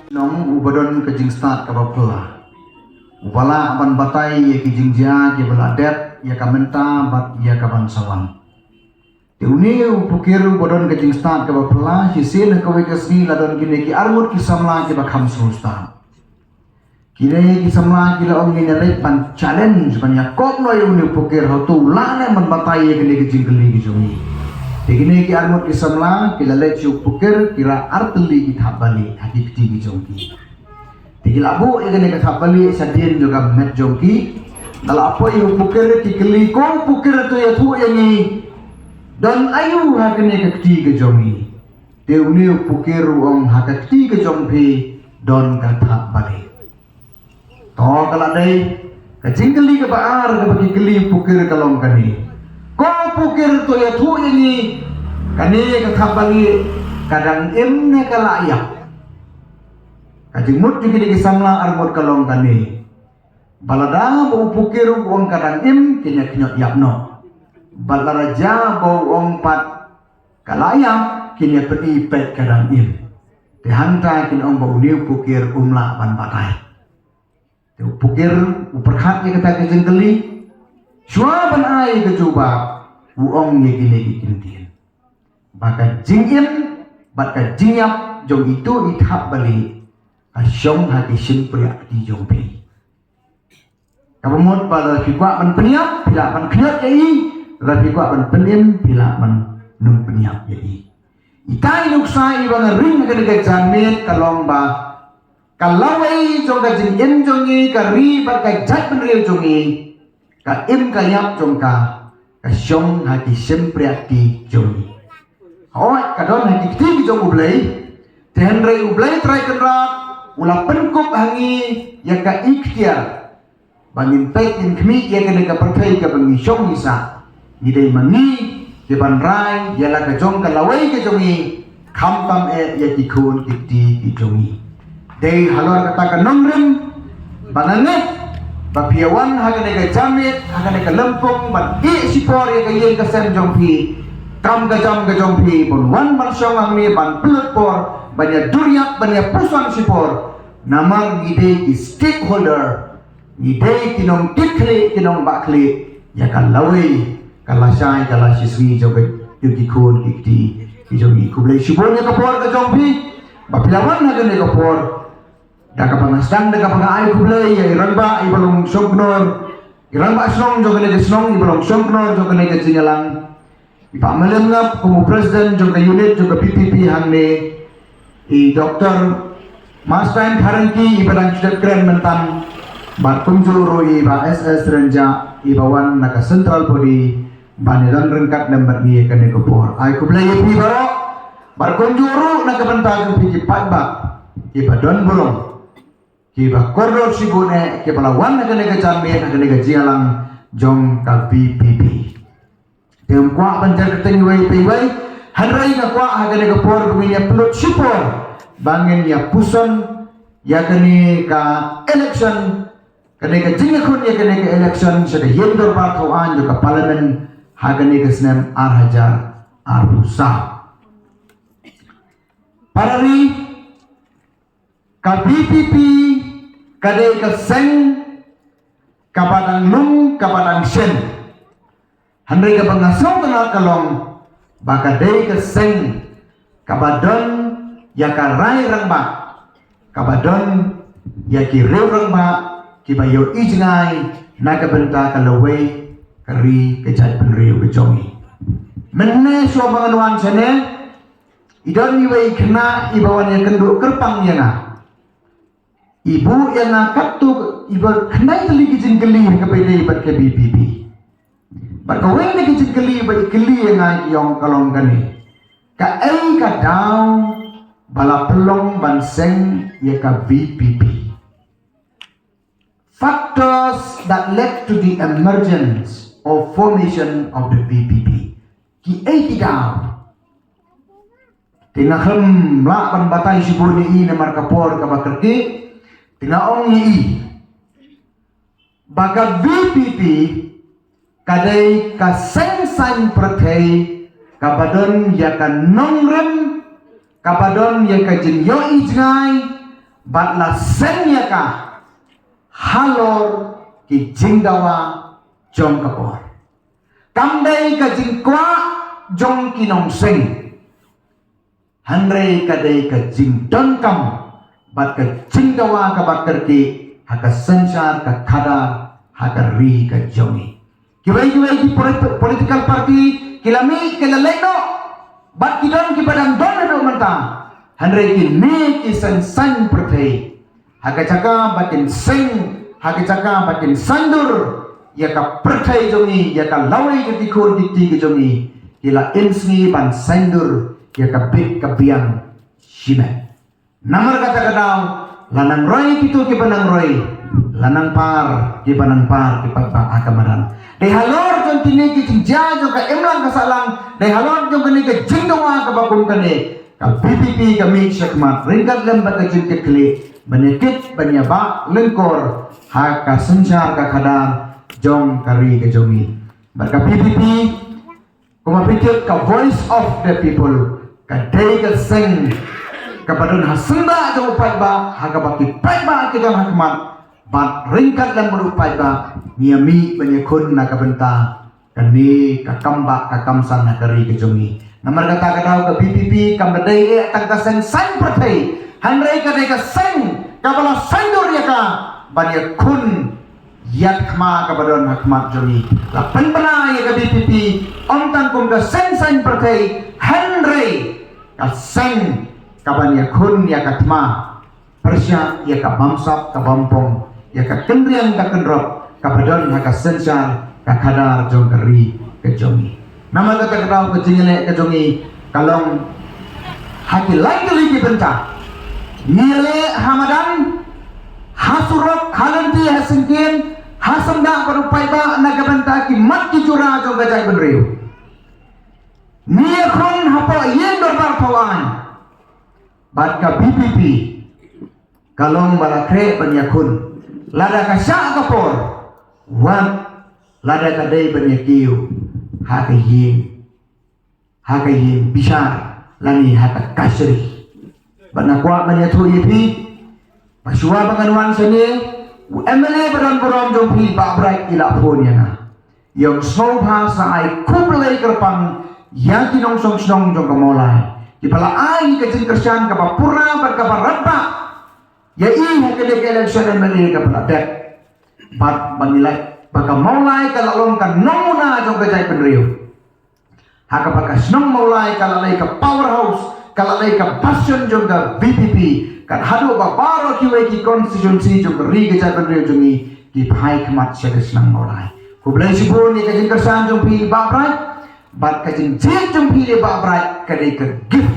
Nong ubadon ke jing start ka bapla. Wala aban batai ya ki jing ja ki beladet ya ka menta bat ya ka bansawan. Tiuni upukir ubadon ke jing start ka bapla hisin ka wekasni ladon kini ki armut ki samla ki bakham susta. Kini ki samla ki la ong ni lek pan challenge pan ya kop no yu upukir ha tu la ne man batai ya kini ki jing keli ki jumi. Begini ki armut ki samla ki lalet chu pukir kira arteli ki thabali hakikti ki jongki. Tigi labu igene ka thabali sadien juga met jongki. Dal apa yu pukir ki keli ko pukir tu ya thu yangi. Dan ayu hakene ka kti ki jongi. Deuni pukir ong hakikti ki jongpi don ka thabali. To kala dai ka jingkeli ka baar ka bagi keli pukir kalong kani. Kau pukir tu ya tu ini kani kakabali kadang imne kalayak kajimut juga di kisamla armut kalong kani balada bau pukir uang kadang im kenya kenyot yapno balaraja bau uang pat kalayak kenya peti pet kadang im dihanta kini ong bau niu pukir umla ban batai tu pukir uperhat ya kata kejengkeli Shua ban ai ke coba uong ye gini gikintin. Baka jingin baka jingyap jong itu ithap bali asyong hati simpriak di jongpi. Kabumut pada fikwa ban peniap bila ban kenyat yai, la fikwa ban penim bila ban nung peniap yai. Itai nuksai bang ring ke jamit kalong ba kalawai jong ka jingin jongi kari baka jat benriu jongi. Ka im ka yap jong ka syong hati sempriati jongi. Hoi kadon hati kiti jong ublay. Tenrei ublay try kenrat ula penkup hangi ya ka ikhtiar. Bangin pek in kmi ya ka perkai ka bangi syong isa. Ngidai mangi ke banrai ya la ka jong ka lawai ka jongi. Khamtam ya tikun kiti ki jongi. Dei halor kata ka nongrim bananget Bapiawan hagane ka jamit, hagane ka lempung, ban i sipor ya kayen ka sem jongpi, kam ka jongpi, pun wan ban syong ang ni ban pelut por, ban ya duryak, ban ya pusan sipor, namang ngide ki stakeholder, ngide kinong tikli, kinong bakli, ya ka laway, kalasay, kalasiswi jongpi, yung kikun, kikti, kijong ikublay sipor ya ka por ka jongpi, bapiawan hagane ka por, Daka pangasdang daka pangaay kublay ya irangba ibalong songknor irangba snong jo kene snong ibalong songknor jo kene sinyalang ipamalam ngap kumu president jo ka unit jo ka PPP hangne i doktor mas time tharangki ibalang sudah keren mentan bar kunjuro i ba SS renja ibawan naka central body baniran rengkat number ni kene kopor ay kublay pi baro bar kunjuro naka bentang pi patba ibadon bolong Kiba koridor sibune kiba lawan nagane jamit nagane jialang jong ka BPP. Dem kwa banjar keteng wai wai hanrai na kwa hagane ka por buminya pelut sipor bangin ya puson ya kene ka election kene ka jingakun ya kene ka election sa hindor partuan jo ka parlimen hagane ka snem arhajar arbusa. Parari ka BPP kadai ka seng kapadang nung kapadang sen handai ka pangasong tengah kalong bakadai ka seng kabadon ya ka rai rangba kabadon ya ki rew rangba ki bayo ijngai naga benta kalaway kari kejat penriu kejongi menne so banganuan sene idon iwai kena ibawan yang kenduk kerpang yang Ibu yang ngangkat tu ibu kenai teli kijin geli kepada ibat ke BPP. Berkawin ni kijin geli ibat geli yang ngayong kalong kani. Ka ai ka daw bala pelong banseng ya ka BPP. Factors that led to the emergence or formation of the BPP. Ki ai ki daw. Tengah lah pan batai sibuni ini markapor ka bakerki. Tinaong i baga BPP kadai kaseng-sang pertai kabadon ya ka nongrem kabadon ya ka jinyo ijngai batla senya ka halor ki jingdawa jong kapor kamdai ka jingkwa jong kinong sing hanrei ka dei ka jingdon kam bat ka jingdawa ka bat kerki haka sensar ka kadar haka ri ka jongi kibai ki political party kilami kilaleno bat kidon ki padang don do manta hanrei ki ne ki san perthei haka chaka batin sing haka chaka batin sandur ya ka perthei jongi ya ka lawai jati khor dikti ki jongi kila insni ban sandur ya ka bit ka biang shime namar kata kadau lanang roy pitu ki panang roy lanang par ki panang par ki pagba akamaran dei halor jon tini ki jinja jo ka emlang ka salang dei halor jon kani ka jingdawa ka bagum kane ka PPP ka mi syakmat ringkat lembat ka jingkit kli benekit banyaba lengkor ha ka senjar ka kadar jong kari ka jongi barka PPP kuma pikir ka voice of the people ka dei ka sing kapadon hasenda jong upai ba haga baki pai ba kita hakmat bat ringkat dan berupai ba niami banyakun na kabenta kani ka kamba ka kamsan na kari ke jongi namar kata kadau ka PPP kam dei e tang ka sen san perthei hanrei ka dei ka sen kabala sandur ya ka banyakun yat khma kapadon hakmat jongi la penbana ya ka PPP om tang kum ka sen san perthei hanrei ka sen kaban ya kun ya katma persya ya ka bamsap ka bampong ya ka kendrian ka kendrop ka badon ha ka sensar ka kadar jong kari ke jongi nama ka kadau ke jingele ke jongi kalong hati lain kali di benta nile hamadan hasurok halanti hasengkin hasamda berupai ba na ka benta ki mat ki jura jong gajai benriu nia khon hapa yen dorbar pawan bat ka PPP kalong balakre banyakun lada ka sya kapor wat lada ka dei banyakiu hakayin bishar lani haka kasri banakwa banyathu yipi paswa banganwan sene MLA badan borom jompi ba brai ila phonia na yang sobha sa ai kublai kerpang yang tinong song jong kamolai di pala ai ka jin kersan ka pura bar ka barabba ya i ha ka de election MLA ka pala dek bat banilai baka maulai ka lalong ka nomuna jong ka jai penriu ha ka baka snong maulai ka lalai ka powerhouse ka lalai ka passion jong ka BPP kan hadu ba baro ki we ki constituency jong ri ka jai penriu jongi ki phai khmat se snang maulai kublai sibun ni ka jin kersan jong pi ba brai bat ka jing jing pili ba brai ka dei ka gift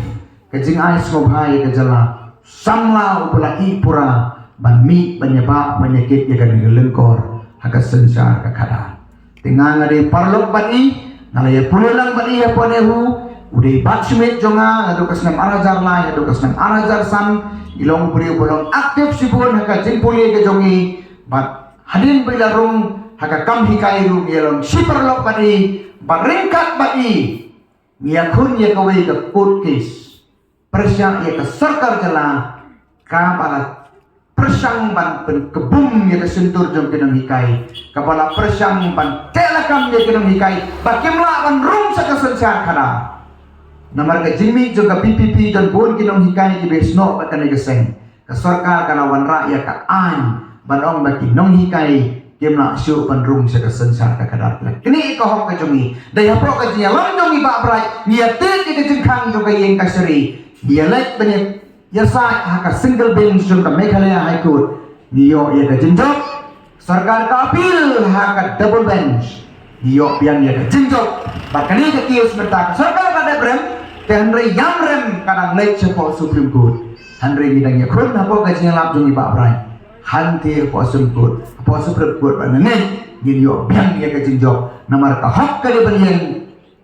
ka jing ai sko bhai ka jala samla upala i pura ban mi banyaba banyakit ya ka lengkor haka sensar ka kada tinga ngade parlok bani ngalaya pulang bani ya ponehu udai bat smit jonga adu kasnam arajar lai adu kasnam arajar san ilong puri bolong aktif sibun haka jing puli ka jongi bat hadin bilarung haka kam hikai ru yelong siparlok bani baringkat bagi miakun ya kawe ke court case persang ya ke sarkar jala kapala persang ban kebum ya ke sentur jom kenang hikai kapala persang ban telakam ya kenang hikai bakimla ban rum sa kesensar kada namar ke jimi juga PPP dan bon kenang hikai di besno bakane geseng ke sarkar kana wan rakyat ka an banong baki nong hikai dia nak syuk pandrung sa kasensar ka kadar plek kini ko hok ka jongi daya pro ka jiya lam jongi ba brai nia tet ke jengkhang jo ka yeng kasri dia lek bene ya sa ha ka single bench jong ka Meghalaya High Court niyo ya ka jenjok sarkar ka appeal ha ka double bench niyo pian ya ka jenjok bakani ka kios merta sarkar ka debrem te hanre yamrem kadang lek cepo Supreme Court hanre bidang ya khun ha po ka jiya lap jongi ba brai hanti po Supreme Court banane gini yo biang ya ka jinjok namar ka hak ka de banyen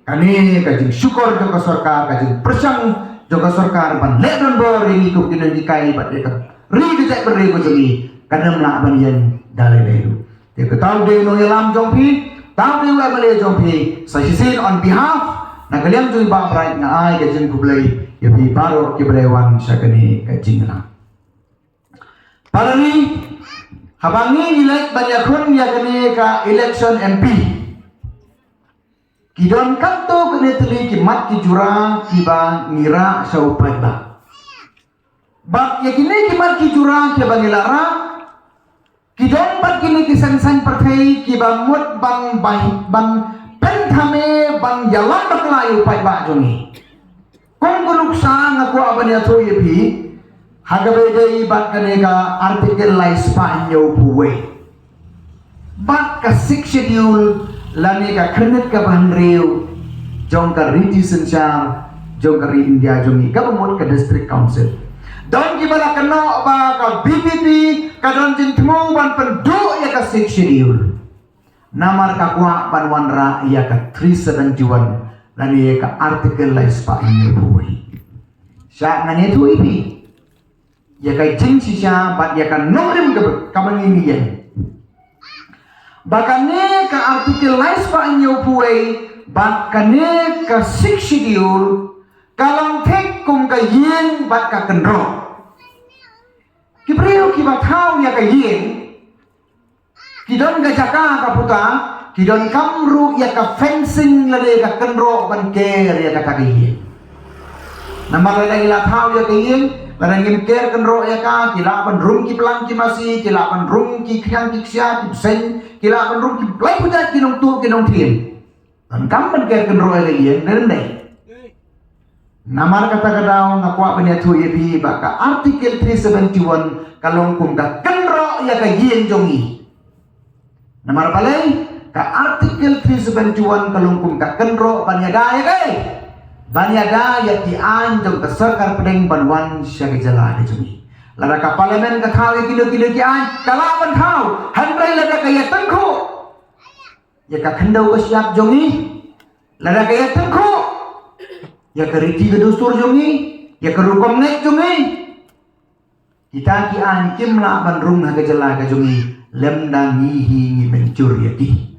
kani ka jing syukur jo ka sarkar ka jing persang jo ka sarkar ban ledon bor ini ku kinan dikai bat ka ri de jek beri ko jongi kadam la banyen dale leru te ka taw de no yalam jongpi taw de wa bale jongpi sa sisin on behalf na kalian jong ba bright na ai ka jing ku blai ya bi baro ki blewan sa kani ka jing na Palani habangi elect banyakun ya kene ka election MP. Kidon kanto kene teli kimat ki jura kiba ngira sa upai ba. Bak ya kini kimat ki jura kiba ngilara. Kidon bat kini kisan-san partai kiba mut bang bang penthame bang jalan baklai upai ba jongi. Kung kuluk sa ngaku abanya to yepi. Hagabedai bat kaneka artikel lais pa inyo puwe. Bat ka 6 schedule lani ka krenet ka banreu jong ka riti sensyar jong ka India jongi ka pemut ka district council. Don gibala kano ba ka BPP ka don jintmo ban pendu ya ka 6 schedule. Namar ka kwa ban wanra ya ka 371 lani ka artikel lais pa inyo puwe. Sya ngane tu ipi. Ya kai jing sisya bat ya kan nomrim ke kamang yan. Bakane ka artikel lais pa inyo puwe bat kane ka 6 schedule kalang tek kum ka yin bat ka kenro. Kipriyo kibathaw ya ka yin kidon ka jaka ka puta kidon kamru ya ka fencing lade ka kenro ban ker ya ka yin. Namar lagi lathaw ya ka yin Larangin ker kenro ya ka kilapan rum ki pelang ki masih kilapan rum ki khang ki sia ki sen kilapan rum ki play puja ki nong tu ki nong tien dan kampan ker kenro ya yen nende namar kata kadau ngakwa banya tu ye bi baka artikel 371 kalong kum ka kenro ya ka yen jongi namar balai ka artikel 371 kalong kum ka kenro banya da ya kai Banyada ya ti an jong ka sarkar pedeng banwan sya ke jala de jumi. Lara ka parlimen ka thau kilo ki an kala ban thau handrai lara ka ya tengku. Ya ka khandau ka siap jongi. Lara ka ya tengku. Ya ka riti ka dustur jongi, ya ka rukom nek jongi. Kita ki an kimla ban rung ha ke jala ka jongi lem dangi hi ngi mencur ya ti.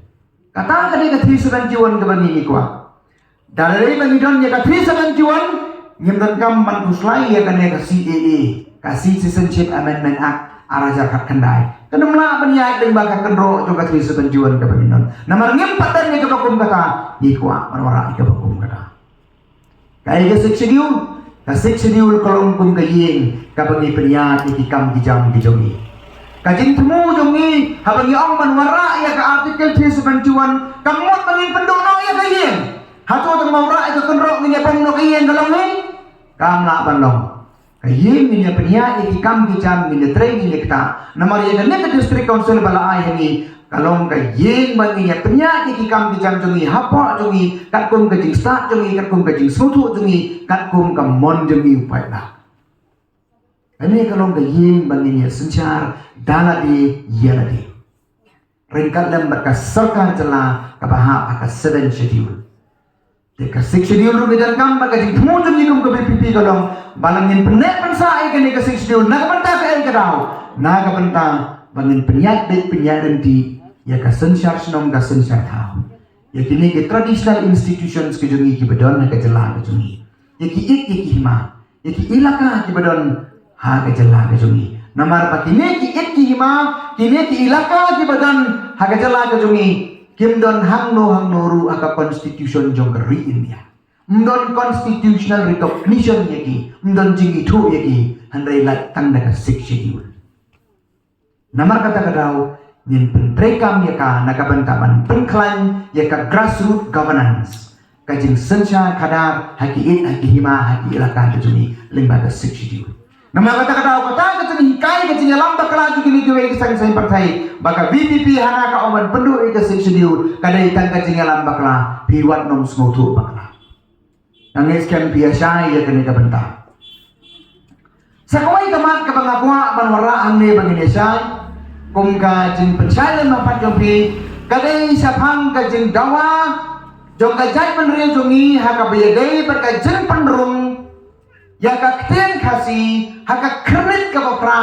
Kata ka de ka 371 ka bani ni kwa. Dari pengidon ya ka 371 ngimdan kam man kuslai ya kan ya ka CAA ka Citizenship Amendment Act araja kat kendai kanum la ban ya deng ba ka kendro jo ka 371 ka pengidon namar ngimpat dan ya ka bakum kata ikwa manwara ka bakum kata kai ka schedule ka schedule kolong kum ka yin ka bagi penya ki kam ki jam ki jongi ka jing temu jongi habang ong manwara ya ka artikel 371 kamot bangin pendono ya ka yin Hato tang maura ito kenro nginya pang no kayen dalam ni kam la bandong kayen nginya penya iki kam bijam nginya train nginya kita namar ya ne ka district council bala ay ni kalong kayen ban nginya penya iki kam bijam jongi hapa jongi kat kum ka jing start jongi kat kum ka jing sutu jongi kat kum ka mon jongi upai la ane kalong kayen ban nginya sencar daladi yaladi ringkat lembar ka sarkar jela ka bahap ka 7 schedule Deka 6 schedule ru bidan kam baga jing thmu jum nikum ka BPP kalong balangin penek pensa ai ka ne ka 6 schedule na ka penta ka ai ka daw na ka penta bangin penyat de penyadan di ya ka sensar senong ka sensar thau ya kini ke traditional institutions ke jungi ki bedon ka jela ka jungi ya ki ik ya ki hima ya ki ilaka ki bedon ha ka jela ka jungi namar pa kini ki ik ki hima kini ki ilaka ki bedon ha ka jela ka jungi Kimdon hangno ru aka constitution jong ri India. Mdon constitutional recognition yaki, mdon jingi thu yaki, handai lat tanda ka 6 schedule. Namar kata kadau, nin pentrekam yaka nakabantaban penklan yaka grassroots governance. Kajing sensya kadar haki hima haki ilaka juni lembaga 6 schedule. Namar kata kadau kata kajing hikai kajing lamba kelaju kini kewe kisang partai. Baka BPP hana ka oman pendu ika 6 schedule kadai tangka jingalan bakla piwat nom smotu bakla nangis kan biasa ya kene ka benta sakawai kamat ka bangakwa banwara angne bang Indonesia kum ka jing pencalan mapat jompi kadai sapang ka jing dawa jong ka jai penri jongi haka bayadai berka jing penrung ya ka kten kasi haka kredit ka bapra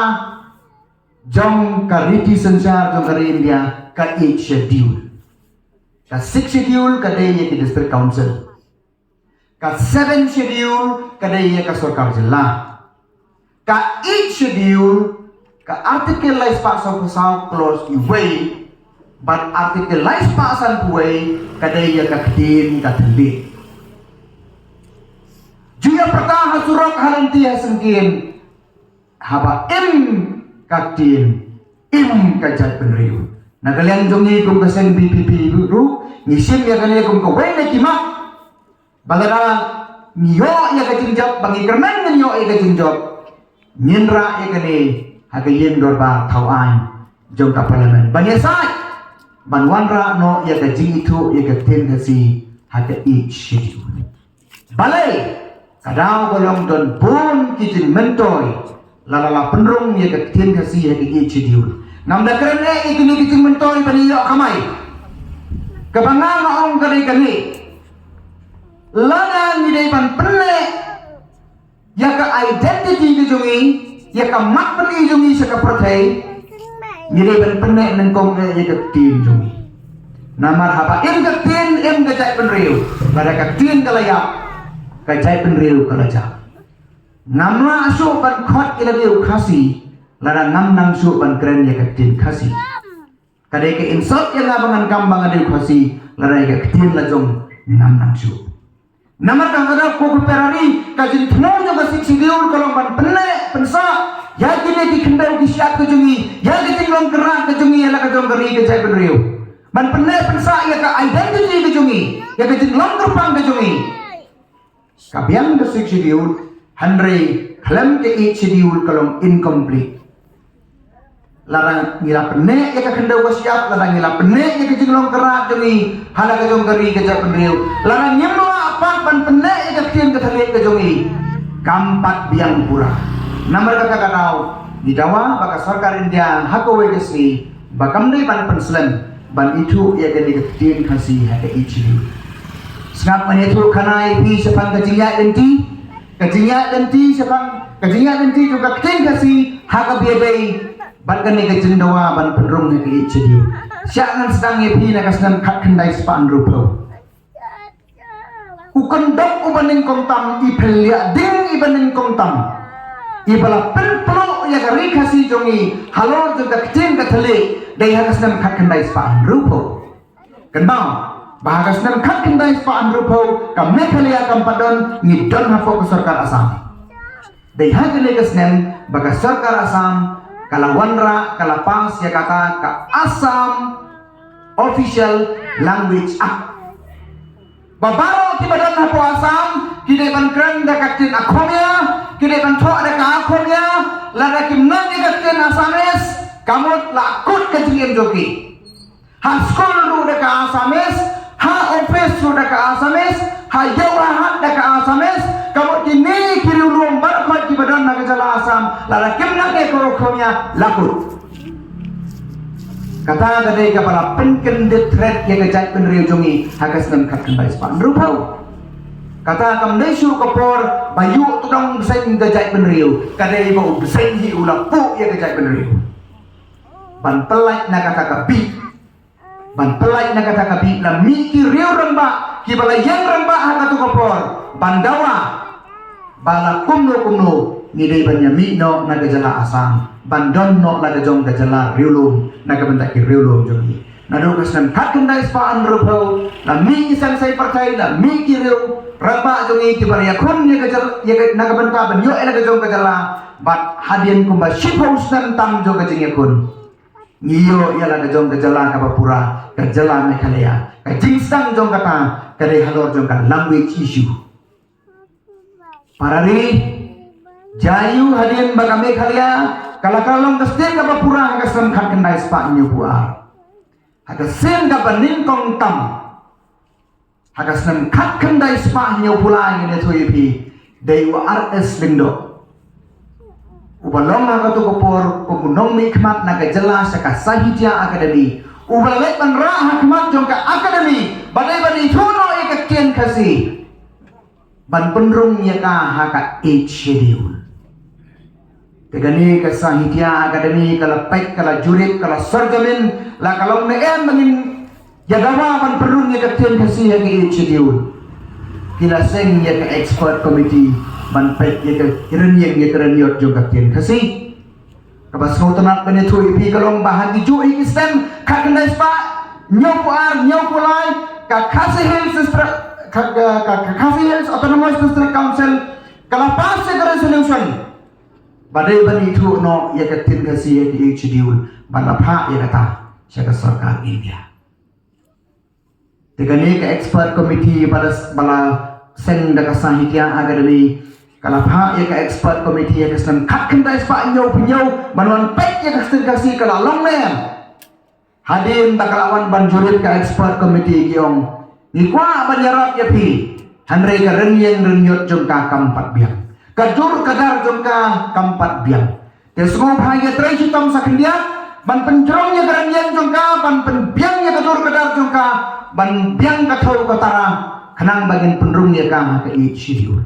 jong ka riti sensar jong ka India ka 8 schedule ka 6 schedule ka day ki district council ka 7 schedule ka day ka sarkar jilla ka 8 schedule ka artikel lais pa sa pasal clause iway but artikel lais pa san puway kadai ya kaktin katli juga pertama surat halanti hasengkin haba kaktin kajat penriu nagalian jongi kum kaseng BPP ru ngisim ya kali kum ko wei na kima bagara nyo ya kajinjab bangi kerman nyo ya kajinjab nyindra ya kali hagayen dorba tauan jong kapalaman banyasai banwanra no ya kajing itu ya katin kasi haga ich balai kadau golong don pun kijin mentoy lalala penrung ya katin kasi haga ich namda kerana ikini kijin mentoy baniyo kamai kabangang ong kani lana ngidai pan pene ya ka identity kijungi ya ka mat peni jungi sa kapertai ngidai pan pene nengkong ya ka tin jungi namar haba ka tin ka jai penriu pada ka tin kalayak ka jai penriu kalajak ngamla asu pan khot iladiu khasi lara ngam nang su pan keren ya ka tin khasi kadai ka insult ya ngabangan kambang adiu khasi lara ya ka tin lajong ngam nang su namar kang ada ko perari kajin thmo jo basik sidiul kolong ban penne pensa ya kini di kendau ki syat ke jungi ya di tinglong kerak ke jungi ala ka jong geri ke jai penriu ban penne pensa ya ka identity ke jungi ya ka tinglong kerpang ke jungi kabiang basik sidiul handre khalam ke ich sidiul kolong incomplete larang ngila penne ya ka kendau ka syat larang ngila penne ya ka tinglong kerak jungi hala ka jong geri ke jai penriu larang nyemlo pan penne ikatien kethalik kejongi kampat biang pura namar kakakau di dawa baka sarkar India hakowe kesi bakamdai pan penslen ban itu ia jadi ketien kasi hake ichi sengap menetul kanai pi sepang kejingya denti sepang kejingya denti juga ketien kasi haka biadai ban kene kejindawa ban penrung hake ichi syangan sedang yepi nakasnan kat kendai sepan rupo ukendok ubanin komtam ipelia ding ibanin komtam ibala penplo ya gari kasi jongi halor juga kecil katali dai hagas nam khat kendai spa rupo kendang bahagas nam khat kendai spa rupo kam mekhalia kam padon ngidon hafo ke sarkar Asam dai hagas nam baga sarkar Asam kala wanra kala pas ya kata ka Assam official language act babaro ti badan hapo Asam kidai ban kren da katin akhomya kidai ban tho da ka akhomya la da kim nang ni katin Asames kamot la kut ka jingem joki ha school ru da ka Asames ha office ru da ka Asames ha yawa hat da ka Asames kamot kini kiri ulum bar mat ki badan na ka jala Asam la da kim nang ke ko khomya la kut kata gadai kapala penken de threat ya gajai penriu jongi hagas nam khat kendai span rupau kata kam dai su kapor bayu tudang beseng gajai penriu kadai bau beseng hi ulah pu ya gajai penriu ban pelai na kata kabi ban pelai na kata kabi la mi ki riu ramba ki bala yang ramba hakatu kapor bandawa bala kumno ngidai banyami no na gajala Asam bandon no la gajong gajala riulum naga bentak riulum jongi nado kasnan khat kendai spaan rupo la mi isan sai partai la mi kiriu raba jongi ki bar yakun ye gajal ye naga benta ban yo ela gajong gajala bat hadien kumba shipos nan tam jo gajing yakun ngiyo yala gajong gajala ka pura gajala mekhalaya ka jingsang jong kata kare halor jong ka language issue parari jayu hadien baga mekhalaya kalau kestin ka pura hagasam khat kendai spa nyu puar hagasen ka banin kong tam hagasam khat kendai spa nyu pula ni thoipi dewa RS lindo ubalong na to kopor kumunong mi khmat na ka jela sa ka sahitya academy ubalek ban ra hakmat jong ka academy badai bani thuno ek kien khasi ban penrung ya ka haka schedule tegani ka sahitya academy kala pek kala jurit kala sarjamin la kalong ne en mangin jadawa ban perung ya kapten kasi ya ke schedule kila seng ya ke expert committee ban pek ya ke kiranyeng ya kiranyot jo kapten kasi Kabas ngau tenat bani tu ipi kalong bahan diju ikistem kat kendai spa nyau pulai ka Khasi Hills Autonomous District Council kalapas segera resolution badai bani tu no ya katin kasi ya di HDU balapha ya kata siya sarkar India tegani ka expert committee bala seng da sahitya academy kalapha ya ka expert committee ya kastan khat kendai spa nyau banwan pek ya kastan kasi kala long nen hadim bakalawan banjurit ka expert committee kiong nikwa banyarat ya pi hanre ka renyot jong ka kampat biang kajur kadar jong ka kampat biang te semua bahaya trai hitam sakendia ban penjrong ya renyeng jong ka ban penbiang ya kajur kadar jong ka ban biang ka thau ka tara khanang bagin penrung ya ka i shidiur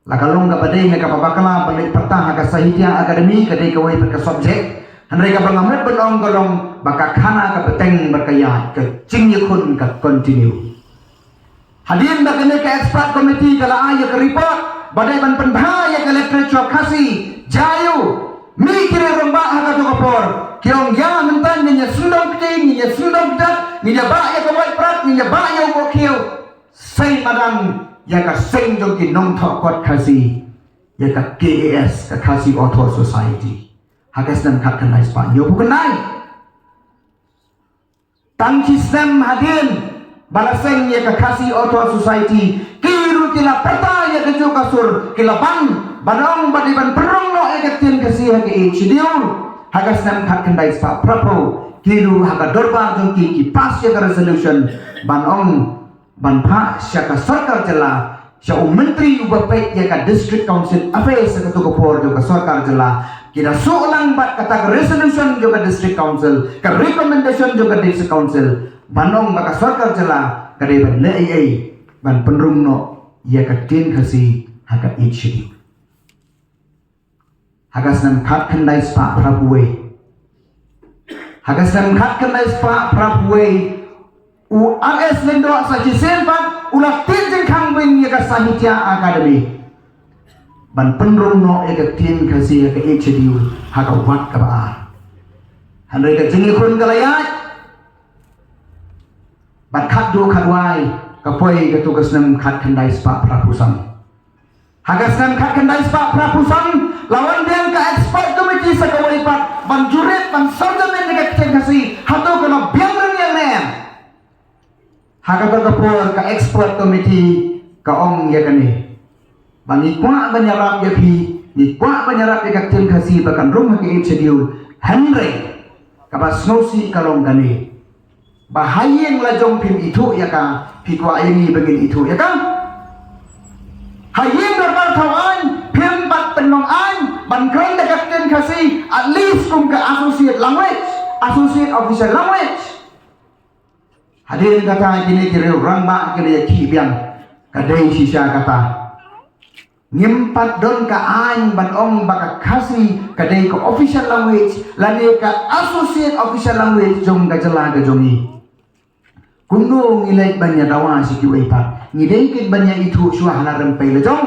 lakalong ka badai na ka babakala balik pertah ka sahitya akademi kadai ka wai ka subject hanre ka bangamut benong golong baka khana ka beteng berkaya ke cingyakun ka continue hadir bagane ka expert committee kala aya ka report badai ban penbhaya ka literature Khasi jayu mi kire romba haga to kapor kiong ya mentan nya sundong ting nya sundong dat nya ba ya ka wai prat nya ba ya ko kiu sai madang ya ka seng jong ki nong tho kot Khasi ya ka KAS ka Khasi Author Society hagas dan khat kanai spa yo bukanai tang sistem hadin balaseng ya ka Khasi Author Society kiru kila perta ya ka kasur kila ban banong badiban perong no ya ka tin kasi ha ki HDU hagas dan khat kanai spa prapo kiru haga dorbar jong ki pas ya ka resolution banong ban pha sya ka sarkar jela sya menteri ubapek ya ka district council affairs ka to kapor jo ka sarkar jela kira suulang bat kata resolution juga district council ke recommendation juga district council banong baka sarkar jela kade ban lai ban penrung no ya ka tin Khasi haga HDU hagas nam khat khandai spa prapuwe hagas nam khat khandai spa prapuwe u RS lendo sa jisen pat ulah tin jeng khang wing ya ka sahitya academy ban penrung no eka tin Khasi eka HDU haka wat ka ba hanre ka jingi kun kalayat ban khat do khatwai ka poi ka tugas nam khat khandai spa prapusam hagas nam khat khandai spa prapusam lawan biang ka expert committee sa kawai pat ban jurit ban sarjamen eka tin Khasi hato kana biang reng yang nen haka ka por ka expert committee ka ong ya kani bani kwa banyarap ya pi ni kwa banyarap ya tin Khasi bakan rumah ke HDU hanre kabas ngosi kalong gani bahayeng lajong pim itu ya ka pi kwa ini begin itu ya kan hayeng dorbar tawan pim bat penong an ban kren dekat tin Khasi at least kum ke associate official language hadir kata kini kira ramba kira ki biang kadai sisa kata ngimpat don ka an ban ong baka Khasi kadai ka official language lani ka associate official language jong ga jela ga jongi kuno ngilai banya dawa si ki pat ngidai kin banya itu suah la rempai le jong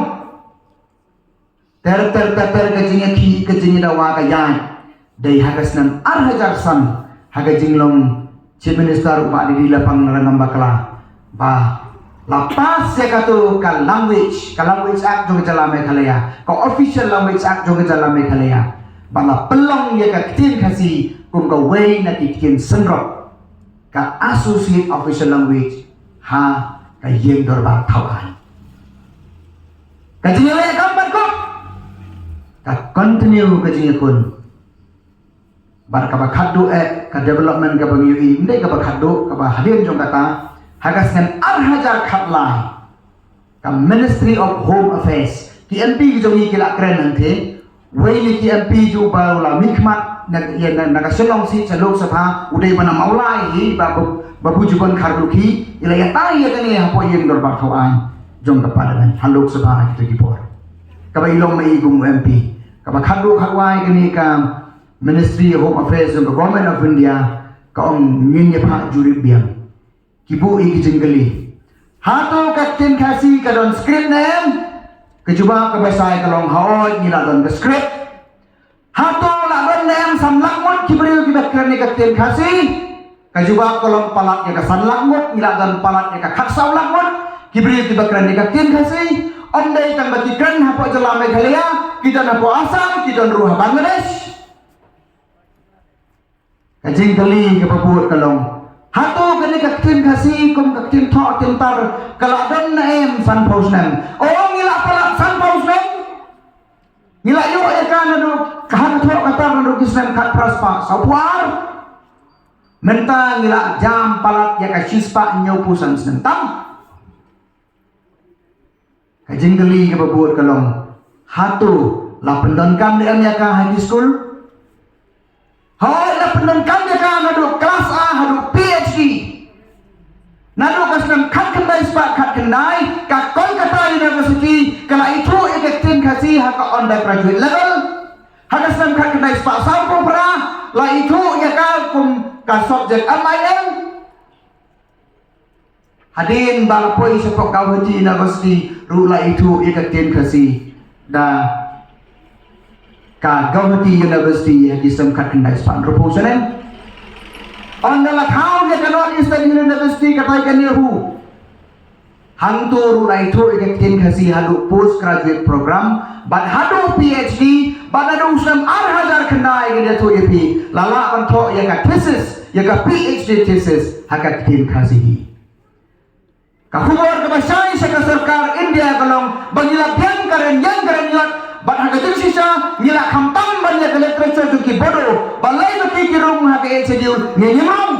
ter ka jinga ki ka jinga dawa ka yan dai hagas nam hajar san haga jinglong Chief Minister upa di lapang narangam bakla ba lapas ya katu ka language act jong jalame khalaya ka official language act jong jalame khalaya bala pelong ya ka tin Khasi kum ka way na tikin senrok ka associate official language ha ka yeng dorba thawan ka jingle kampat ko ka continue ka jingkun bar ka khaddu ka development ka bangyui ndai ka khaddu ka hadir jong kata hagas kan hajar khatlai ka Ministry of Home Affairs ki MP ki jongi kila kren nangte wei ni ki MP ju ba la mikmat na ka selong si sa Lok Sabha udai bana maulai hi babu juban kharluki ila ya tai ya kani hapo yeng dorbar thawan jong ka parliament Lok Sabha ki por ka ba ilong mai gum MP ka ba khaddu khatwai kani ka Ministry of Home Affairs of the Government of India ka ong nyinya pa jurib biang kibu iki jenggali hato ka tin Khasi ka don script nem kecuba ka basai ka long haot ngila don ka script hato kerani katin kasih kajuba kolom palat ya kasan langut ilagan palat ya kaksau langut kibri tiba kerani katin kasih ondai tang bati kran hapo jala Meghalaya kita hapo Assam kita ruah Bangladesh kajing kali ke pabuat kalong hatu kani katin kasih kum katin thok tintar kaladon naem san pausnem oh ngila palat san pausnem ngila yo ya kan adu kahan thok katar adu kisnem kat praspa sapuar menta ngila jam palat ya kasispa nyopusan sentam kajing geli ke pabuat kalong hatu la pendon kam di amya ka high school hoi la pendon kam ya ka nadu kelas A hadu PhD nadu kasnam khat kendai spa khat kendai ka Kolkata University kala itu ektin kasi haka undergraduate level haka kasnam khat kendai spa sampo pra la itu ya ka kum ka subject MIM hadin balpoi sepok Kawhaji University rula itu ikatin kasi da ka Kawhaji University yang disemkat kendai span reposanen on the lathau ya kanot Eastern University katai kanihu hantu rula itu ikatin kasi hadu postgraduate program but hadu PhD but hadu usam arhajar kendai gede tu yepi lala banto ya ka thesis ya ka PhD thesis hakatin kasi kahumor kebasyai sa sarkar India kalong bagila yang karen yot bat hagatin sisa ngila kampang banyak literature juki bodo balai no pikirung hake sediul ngimrong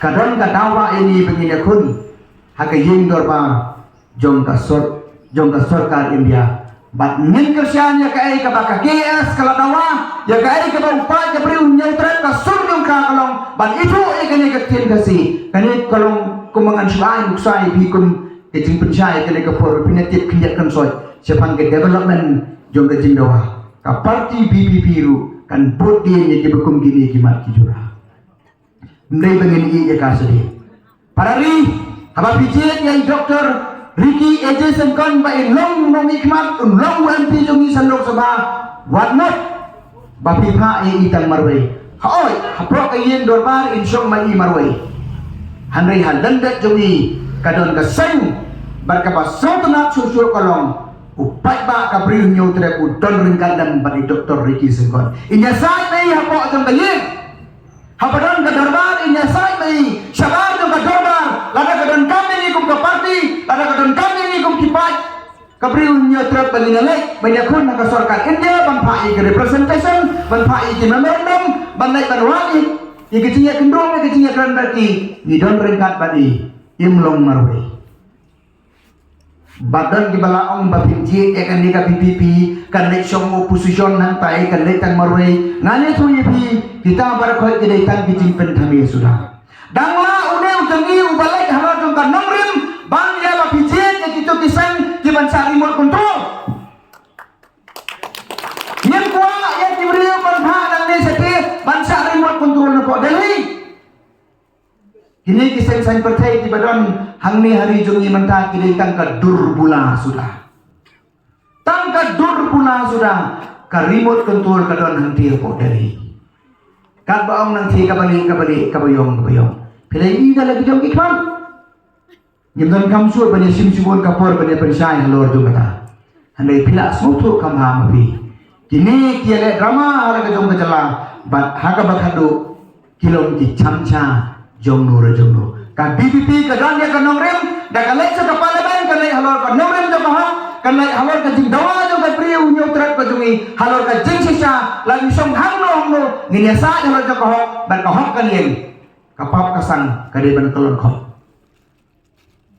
kadon kadawa ini begini kun hake ying dorba jong ka sarkar India bat ngin kersian ya kai ka baka KS kala dawa ya kai ka upay ka priu nyentret ka surjong ka kalong ban itu ikani katin kasi kani kalong kumangan suai muksai bikum kejing pensyai kani ka por pinatip kinjat kan soy sepang ke development jong ka jingdawa ka parti BPP ru kan bodi ni ke bekum gini kimat kijura ndai bangin i ka sedi parari haba pijet yang doktor Ricky Ejeson kon ba in long nong ikmat long MP jong isan Lok Sabha what not bapi pha e itang marway haoy hapro kayin dorbar in song mai marway hanrei halandat jong i kadon ka sang barka ba sotna susur kolong upai ba ka briu nyu tre ku don ringkan dan bani Dr. Ricky Sengkon inya sai mai hapo jong kayin hapadon ka dorbar inya sai mai syabar jong ka dorbar lada kadon kami ni kum ka parti lada kadon kami ni kum kipai kabriu nyu tre balinalek banyak kun ka sarkar India ban pai ke representation ban pai ke memorandum ban nai ban wali ikecinya kendong ikecinya kran berki ni don ringkat bani imlong marwe badan kibala ong bapinji ekan dika PPP kan dek song oposisyon hantai kan dek tang marwe ngane tu yepi kita barakoi kedai tang kijing pentami sudah dangla une utangi ubalai halo jong kan nomrim bang ya bapinji ya kitu kisang kiban sa remote control yang kuat yang diberi banha nang ni seti bansa remote control na po Delhi kini kisah sang percaya di badan hangni hari jungi mentah kini tangka durbula sudah tangka durbula sudah ka remote control kadon hangti po Delhi kat baong nang ti kabali kabayong pilai ida lagi jong ikman nyimdan kamsur bani simsibon kapor bani pensai halor jong kata handai pila smoto kamha mapi kini kiale drama ala jong kajala bat haga bakhadu kilom ki chamcha jongno ka BPP ka dan ya ka nongrem da ka lek sa kepala ban ka lek halor ka nongrem jong ha ka lek halor ka jing dawa jong ka priu nyu trat ka jungi halor ka jing sisa lagi song hangno nginya sa halor jong ka hok ban ka hok ka lien kapap kasang ka de ban kolon khop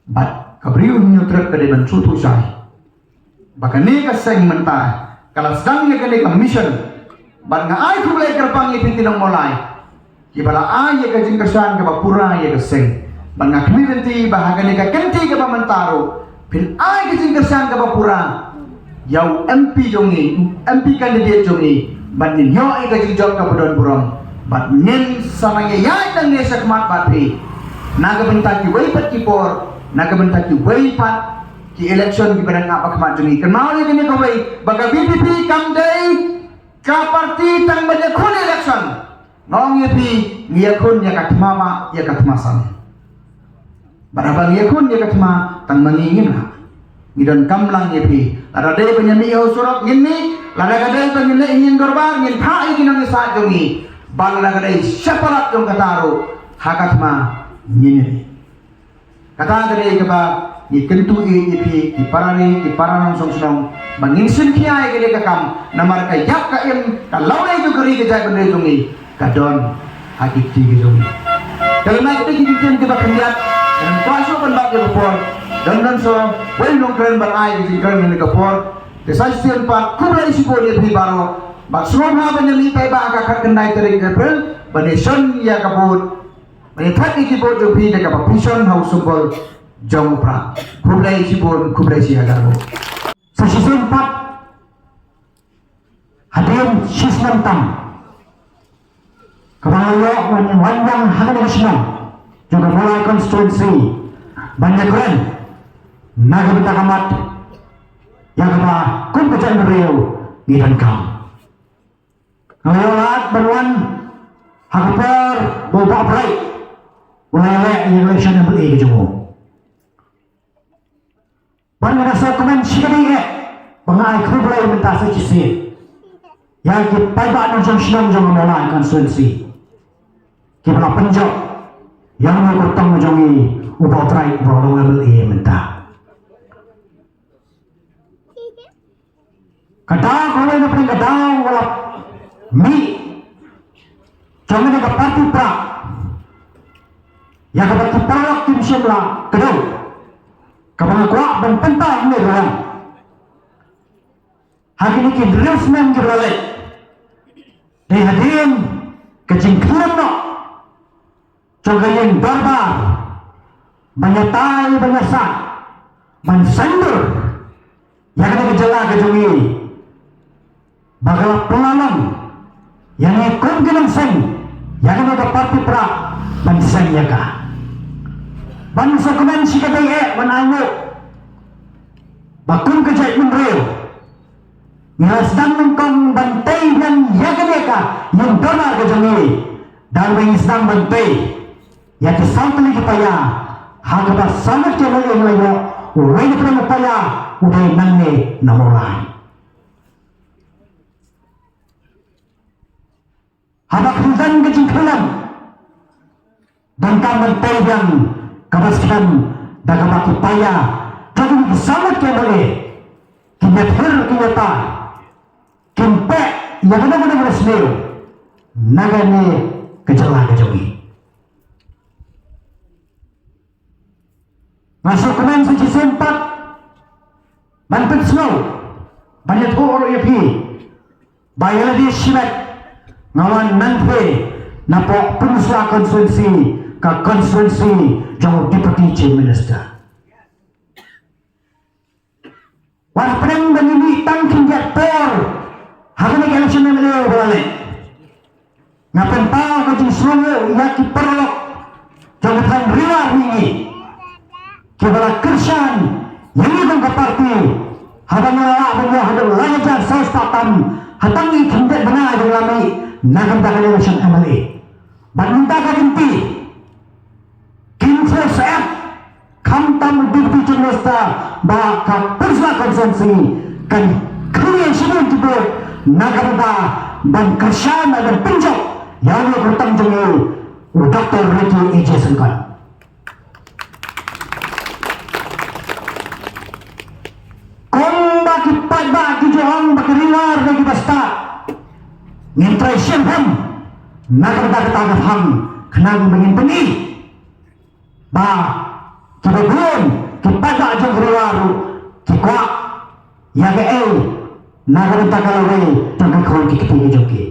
bat ka priu nyu trat ka de ban sutu sai bakani ka seng mentah kala sedang ya ka de ka mission ban nga ai ku lek kerpang ipitinong molai kibala ay ka jing kasan ka bapura ya keseng banga community bahagan ka kenti ka mantaro pin ay ka jing kasan ka bapura yaw MP jongi MP candidate jongi banin yo ay ka jing job ka bodon burong bat nin samanya yay nang ni sa kmat batri naga bentak ki way pat kipor naga bentak ki way pat ki election ki barang apa kmat jongi kan mau ni ka way baga BPP kam day Kaparti tang menyekun election. Ngong yepi ngiyakun ya katmama ya katmasan. Barabang yakun ya katma tang mangingin ha. Ngidan kamlang yepi. Lada day penyami surat ngini. Lada day penyami ingin gorbar ngin pa ingin ang isa jongi. Bal lada day syaparat jong kataru hakatma ngini. Kata day kaba ni kentu yepi ki parari ki paranong song manginsin kiai gede kakam namar ka yak ka im kalau itu keri kejai benda jongi kadon hakiki jongi. Kalau nak kita kita kenjat dan kuasa pendak kapor dan so well long keren berai di keren ni kapor desasian pak kubra isi boleh di baro maksud ha penyeli pai ba ka kendai tering kapel baneson ya kaput menetap isi boleh di kapal pison haus sumbol jong pra kubra isi boleh kubra isi agarbo sa season 4 hadirin sistem tam Kepala wandang hangat nasional juga mulai konstitusi banyak keren naga bintang amat yang kata kun kecil beriau gidan kam ngelalat beruan hakper boba berai ulele yang election yang beli kejumu banyak rasa komen sikadi pengai kubrai minta secisi yang kita pada nasional jangan mulai konstitusi kita penjok yang bertemu jongi ubah try berlalu minta kata kalau ini pernah kata walau mi jangan ada parti pra yang kepada parlok tim semula kedua kepada kuat dan pentah ini orang hari ini kita resmen berlalu dari hadirin kecingkiran no coba yang barbar menyatai banyasan mensandur yang ada gejala kejungi bagalah pelalang yang ikut genungseng yang ada parti pra bangsa yaga bangsa kemen sikatay menayo bakun kejait menreal ngilasdan mengkong bantai dan yaga mereka yang donar kejungi dan mengisdang bantai yang disantuli kepaya hangga sangat jalan yang layo urai pernah kepaya udah nanne namulai habak hujan kejingkalan dan kaman tayang kabaskan dan kabak kepaya jadi sangat jalan kinyathir kinyata kimpe yang benar-benar resmi nagane kejala kejawi masuk kemen suci sempat manpet snow banyak orang yang pergi bayar di simet ngawan nanti napok pengusaha konstitusi ke konstitusi jauh deputy chief minister wah pedang dan ini tangking jaktor hari ini election yang beliau berlalu ngapain tahu kajing seluruh yaki perlok jangan riwar ini kebala kersan yang itu ke parti hadang lalak benda hadang lajar sauspatam hadang ikindet benar hadang lami nakam takkan election MLA banunta ka ginti kinsa saat kamtam deputy chief minister baka persla konsensi kan kalian semua juga nakamta dan kersan dan penjok yang bertanggung jawab Dr. Ricky E.J. Sengkon bagi John bagi riwar bagi basta ngintray siyam nakadagatagap ham kenang bangin pengi ba kibabun kipada ajong riwar kikwa yaga nakadagalaway tangkay kong kikipingi joki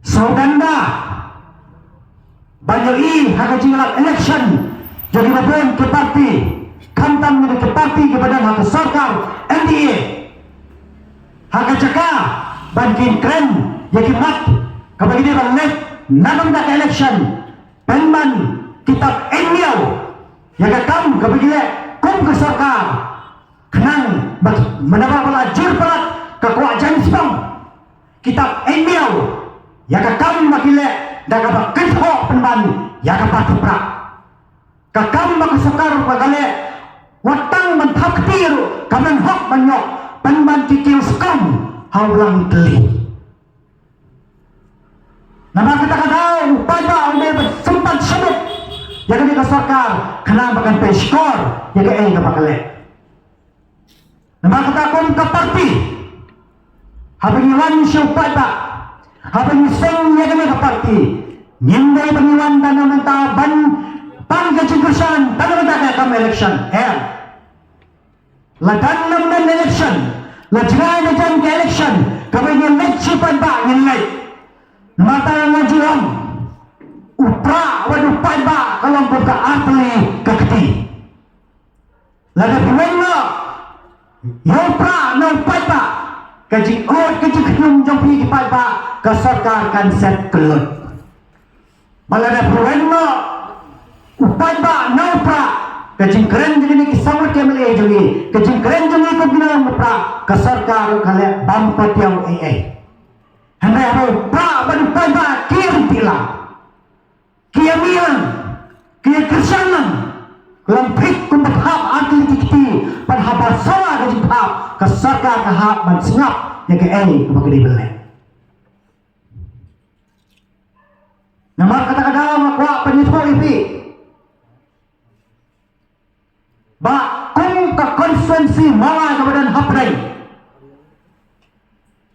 so ganda banyak hagajingalap election jadi babun kiparti kantam milik parti kepada hak sarkar NDA hak caka bankin keren yakimat kapag hindi balik nanam na election penman kitab enyaw yagakam kapag hindi kung ke sarkar kenang menabapala jurpalat kuat James Bond kitab Emil ya kakam makile daga bakitho penban ya kapatupra kakam makasukar pagale watang menthaktir kaman hok banyok penban kikil skam haulang teli nama kata-kata upaya oleh sempat sebut yang kami kasarkan kena makan peskor yang ke kapakale nama kata kon kaparti habang siya upaya habang iseng yang kami kaparti nyinday paniwan dan namanta ban pangkajigusan tanamanta kami election ladan naman election lajray na dyan ka election kami nilay sipan ba nilay mata nga juang upra wadupan ba kalau buka atli kakti laga piwen mo upra na upay ba kajing kenum jompi kipay ba kasarkar kan set kelut balada piwen mo upay ba na upra kajing keren jadi ni kisawat kemali jadi kajing keren jadi ko ginalang upra kasarkar kale bampat yang Hendak apa? Badupan ba kiam tilang, kiamilan, kia kersanan, lampik kumbat hap atli dikti, pan haba sawa kajing hap, kasarka kahap man sengap yang ke kumagadi belek. Namar kata-kata makwa penyusuh ipi, ba kum ka konsuensi mawa kebadan haprai.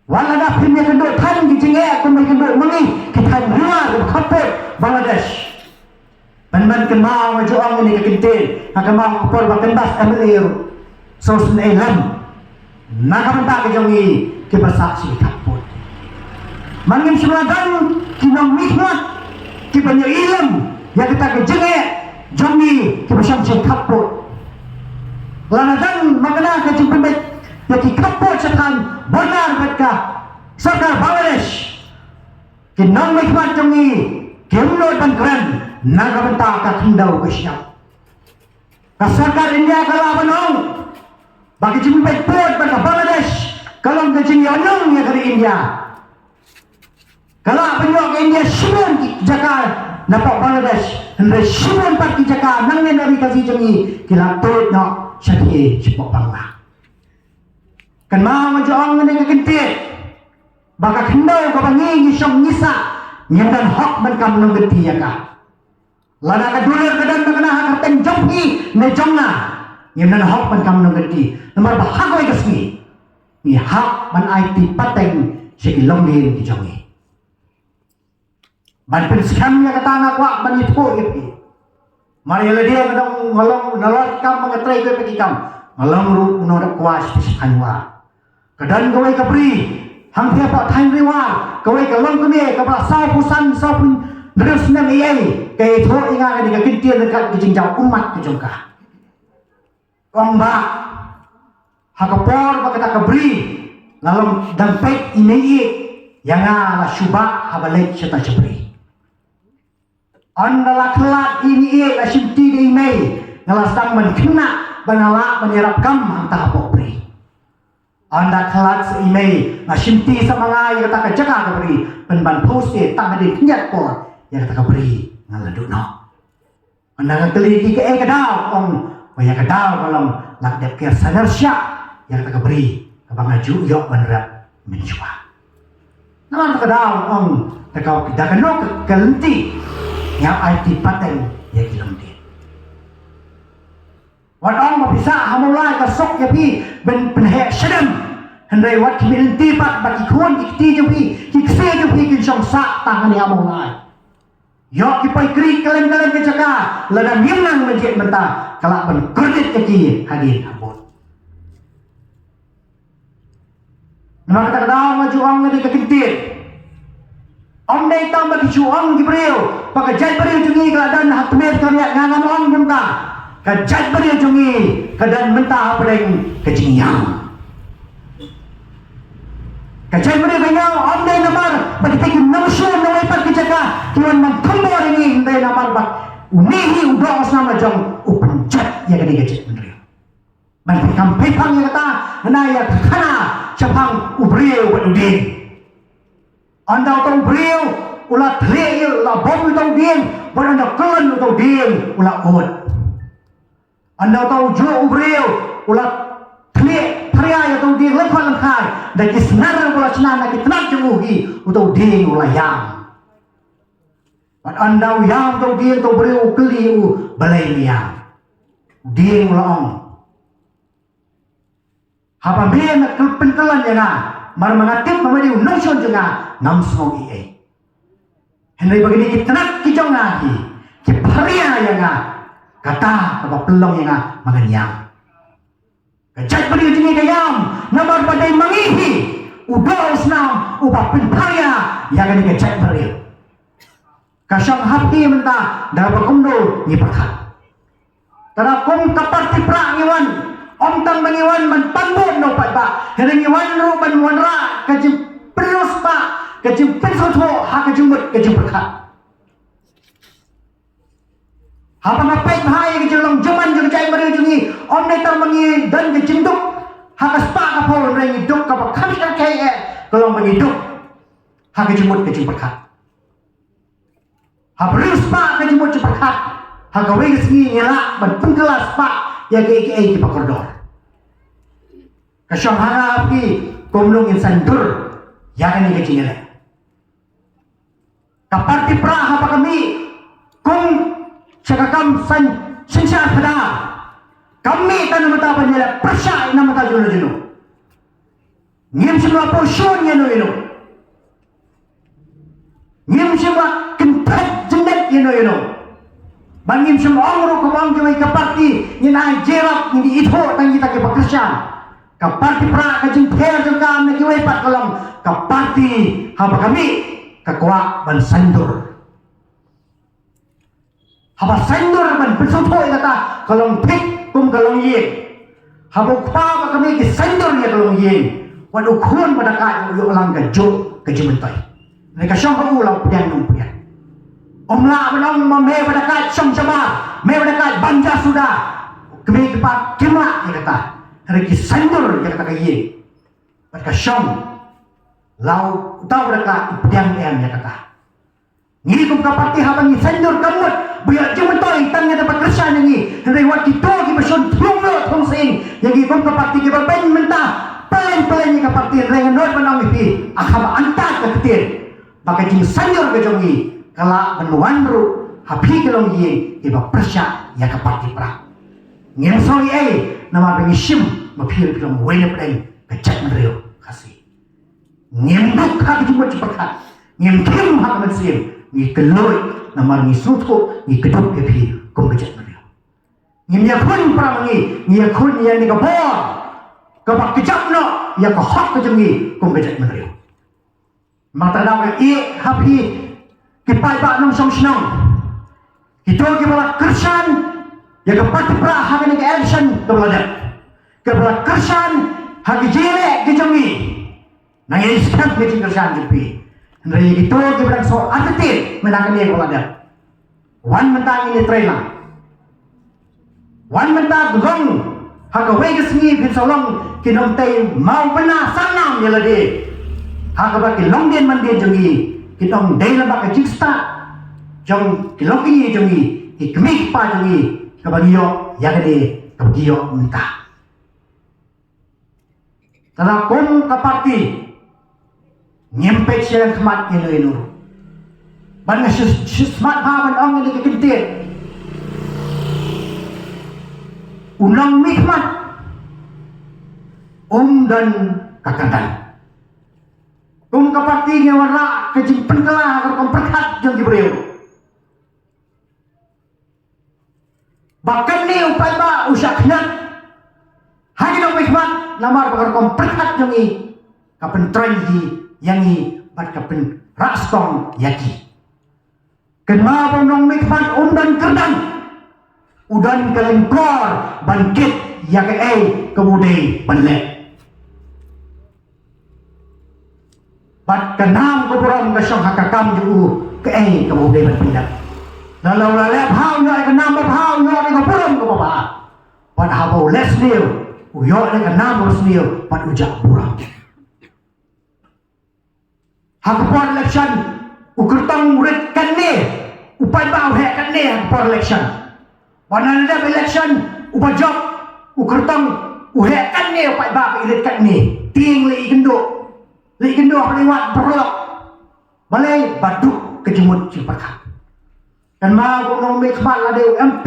Wala na pinnya kenduk tan gijinge kumai kenduk mengi kita luar kapot Bangladesh. Ban-ban kemau majuang ini kekintin, akamau kapor bakendas amil sosun elam. Nakamenta kejongi kibersaksi kapot. Mangin suladan kinong mikmat kibanyo ilam yang kita kejenge jongi kibersaksi kapot. Lanadan magana kejimpet Yaki kapot setan benar mereka Sarkar Bangladesh kinang mikmat jongi kimno dan keren naga benta kakindau kesyap kasarkar India kalaban ong bagi jimpet pot pada Bangladesh kalau kejing yonong ya dari India kalau penyok India simun jaka napak Bangladesh hendak simun parti jaka nang dari kasih jongi kila tot no syadhi sepok Bangla kan mau majuang ngene kekentit baka kendau ka bangi syong ngisa nyamdan hok man kam nang genti ya ka lana ka dulir kadan makana hakaten jompi ne jongna nyamdan hok man kam nang genti nomor bahagoy kasmi ni hak man IT pateng sigilong din ki jongi ban penskam ya kata anak wa ban itu ipi mari dia kadang ngalong nalot kam mangatray ko pakikam ngalong ru uno kuas kanwa Kedan kawai kapri, hampir pak time reward, kawai kalong kene, kabla sau pusan sau pun terus nem iai, kay tho inga ni kakintian dekat kijingjau umat kejongka. Omba, hakapor bakata kapri, lalong dampet inei, yang ala syuba habalek syata syabri. Andala kelat ini la simti di mei, ngalas dang man kena, banala menyerap kam antah popri. Anda kelat seimei nasimti sama ngai kata kajaga kaberi penban pose tak ada kenyat por yang kata kaberi ngaladuk no anda ngeliki ke kadau ong banyak kadau kalau nak dep ke sadar syak yang kata kaberi kabang aju yok benerat mencoba nama kadau ong takau kita kena kelenti yang IT paten yang kilomti wan ong mabisa hamulai kasok ya pi ben penhek sedem Hendai wat kimilti pat bagi kuan ikti jupi kikse jupi kinsyong sak tangan ni hamulai yok kipai kri kalen-kalen kecaka ladang yunang menjek mentah kalak ben kredit kaki hadir abot nama kata kadang maju ang ngadi kekintir om day tam bagi cuang gibril pakai jai beri jungi keladan hatmer karya ngangam om mentah kajat beri jungi kadan mentah pedeng kejingyang Kacay mo rin kanyaw, onday namar, pagitikin namusyon na way pagkitsaka, kiwan man kumbo rin hindi namar, umihi udokos na madyong upanjat, ya kani kacay mo rin. มันเป็นคำพิพังyang kata naya kana capang ubriu udin andau tau ubriu ulah tleu ulah bom tau din beranda kelan tau din ulah ud andau tau ju ubriu ulah tleu pria tau din lekhan lekhan dan kisnar ulah cina nak tenang jemuhi tau din ulah yang andau yang tau din tau ubriu keliu balai yang din ulah ong haba biya na pentelan niya nga mar mangatip mamadi unongson niya nga namsong iye henry bagini kitanak kijong nga kipariya niya nga kata kapapelong niya nga manganyang kajat beri ujingi kayam namar badai mangihi udos nam upa penpariya yang ini kajat beri kasyang hati menta dapat kumdo ni perkat tara kum kaparti pra ngiwan Om tang mengiwan man panbon no pat ba hereng iwan ro ban wanra kajim perus ba kajim pensotho ha kajim mut kajim berkat ha pangapait bahaya kajim long jaman jung cai mari jungi om ne tang mengi dan kajim duk ha kaspa ka pol reng duk ka ba kham ka kai kalau mengi duk ha kajim mut kajim berkat ha perus ba kajim mut berkat ha ka we singi ngela ban pengkelas ba ya ke di pakordor kasyang harap ki kumnong insandur yakan ni kecingala kaparti praha pa kami kung sakakam sinsya pada kami tanam mata nila prasya na mata juno ngim semua portion ya no ngim semua kentat jendet ya no bangim semua orang kawang jawai kaparti nina jerap ni itu tang kita ke pekerjaan kaparti pra kajing pher jengkam na kiwai pat kalam kaparti haba kami kakwa ban sandur haba sandur ban pesotoi kata kalong pik kum kalong yin haba pa ba kami ki sandur ya kalong yin wan ukun pada ka yo lang gajo kajimentai mereka syong ka ulang pian nung pian omla menong me pada ka syong sama me pada ka banja sudah kami kepat kima ya kata Reki sandur yang kata kaya, mereka syong, lau tahu mereka ipiang yang kata. Ngiri kum kapati habang ni sandur kamut, biar cuma toy tanya dapat kerja ni. Henry wat kita kita bersun tunggu tong sing, yang kum kapati kita pen mentah, pelan ni kapati rengan not menang ipi, akam antar ketir, pakai cing sandur kejongi, kalau menuanru, hapi kelong ye, kita kerja yang kapati pra. Ngem soi nama pengishim mapir film wena pedang kecak mereo kasih ngem duk hak cuma cepat ngem kim hak mensim ngi keloi nama ngi sutu ngi keduk epi kum kecak mereo ngem ya pun pramangi ngi ya kun ya ni kabor kapak kecak no ya ka hak kejengi kum kecak mereo mata dawe i hapi kipai ba nong song snong kita ki bala kersan ya kapati pra hak ni ke action kebeladak kebelak kersan hagi jele kejongi nangis sekat kecing kersan jepi dari itu kebelak so atetir menangkan dia kebeladak wan mentang ini trailer wan mentang gong haga wege sengi bin solong kinom tay mau pernah sanam ya lade haga baki long den man dia jongi kinom day lambak ke jiksta jong kilong kini jongi ikmik pa jongi kabagiyo yagade kabagiyo mentah Tara kung kapati nyempet siya kemat inu ban nga smart haban ang ini kekintir unang mikmat dan kakandan kung kapati nga wala kajing pengkelah agar kong perkat yung gibreo bahkan ni upay ba usaknat hanya dong mikmat namar bakar kong perkat yung i kapen trendy yang i bat kapen rastong yaki kenapa nong mikmat dan kerdang udan kelengkor bangkit yaki kemudian banlek bat kenam keburang kasyong hakakam yung kemudian banpindak lalau lalep hau nyo kenam bap hau nyo keburang kebaba bat habau les liu uyok dengan nama resmi pat ujak burang. Hakapor election ukurtang murid kan ni upai bau hek kan ni hakapor election. Wana ada election upa job ukurtang uhek kan ni upai bau ilit kan ni. Ting li gendo lewat berlok. Balai baduk kejemut cipakat. Dan ma gong me khmat la de MP,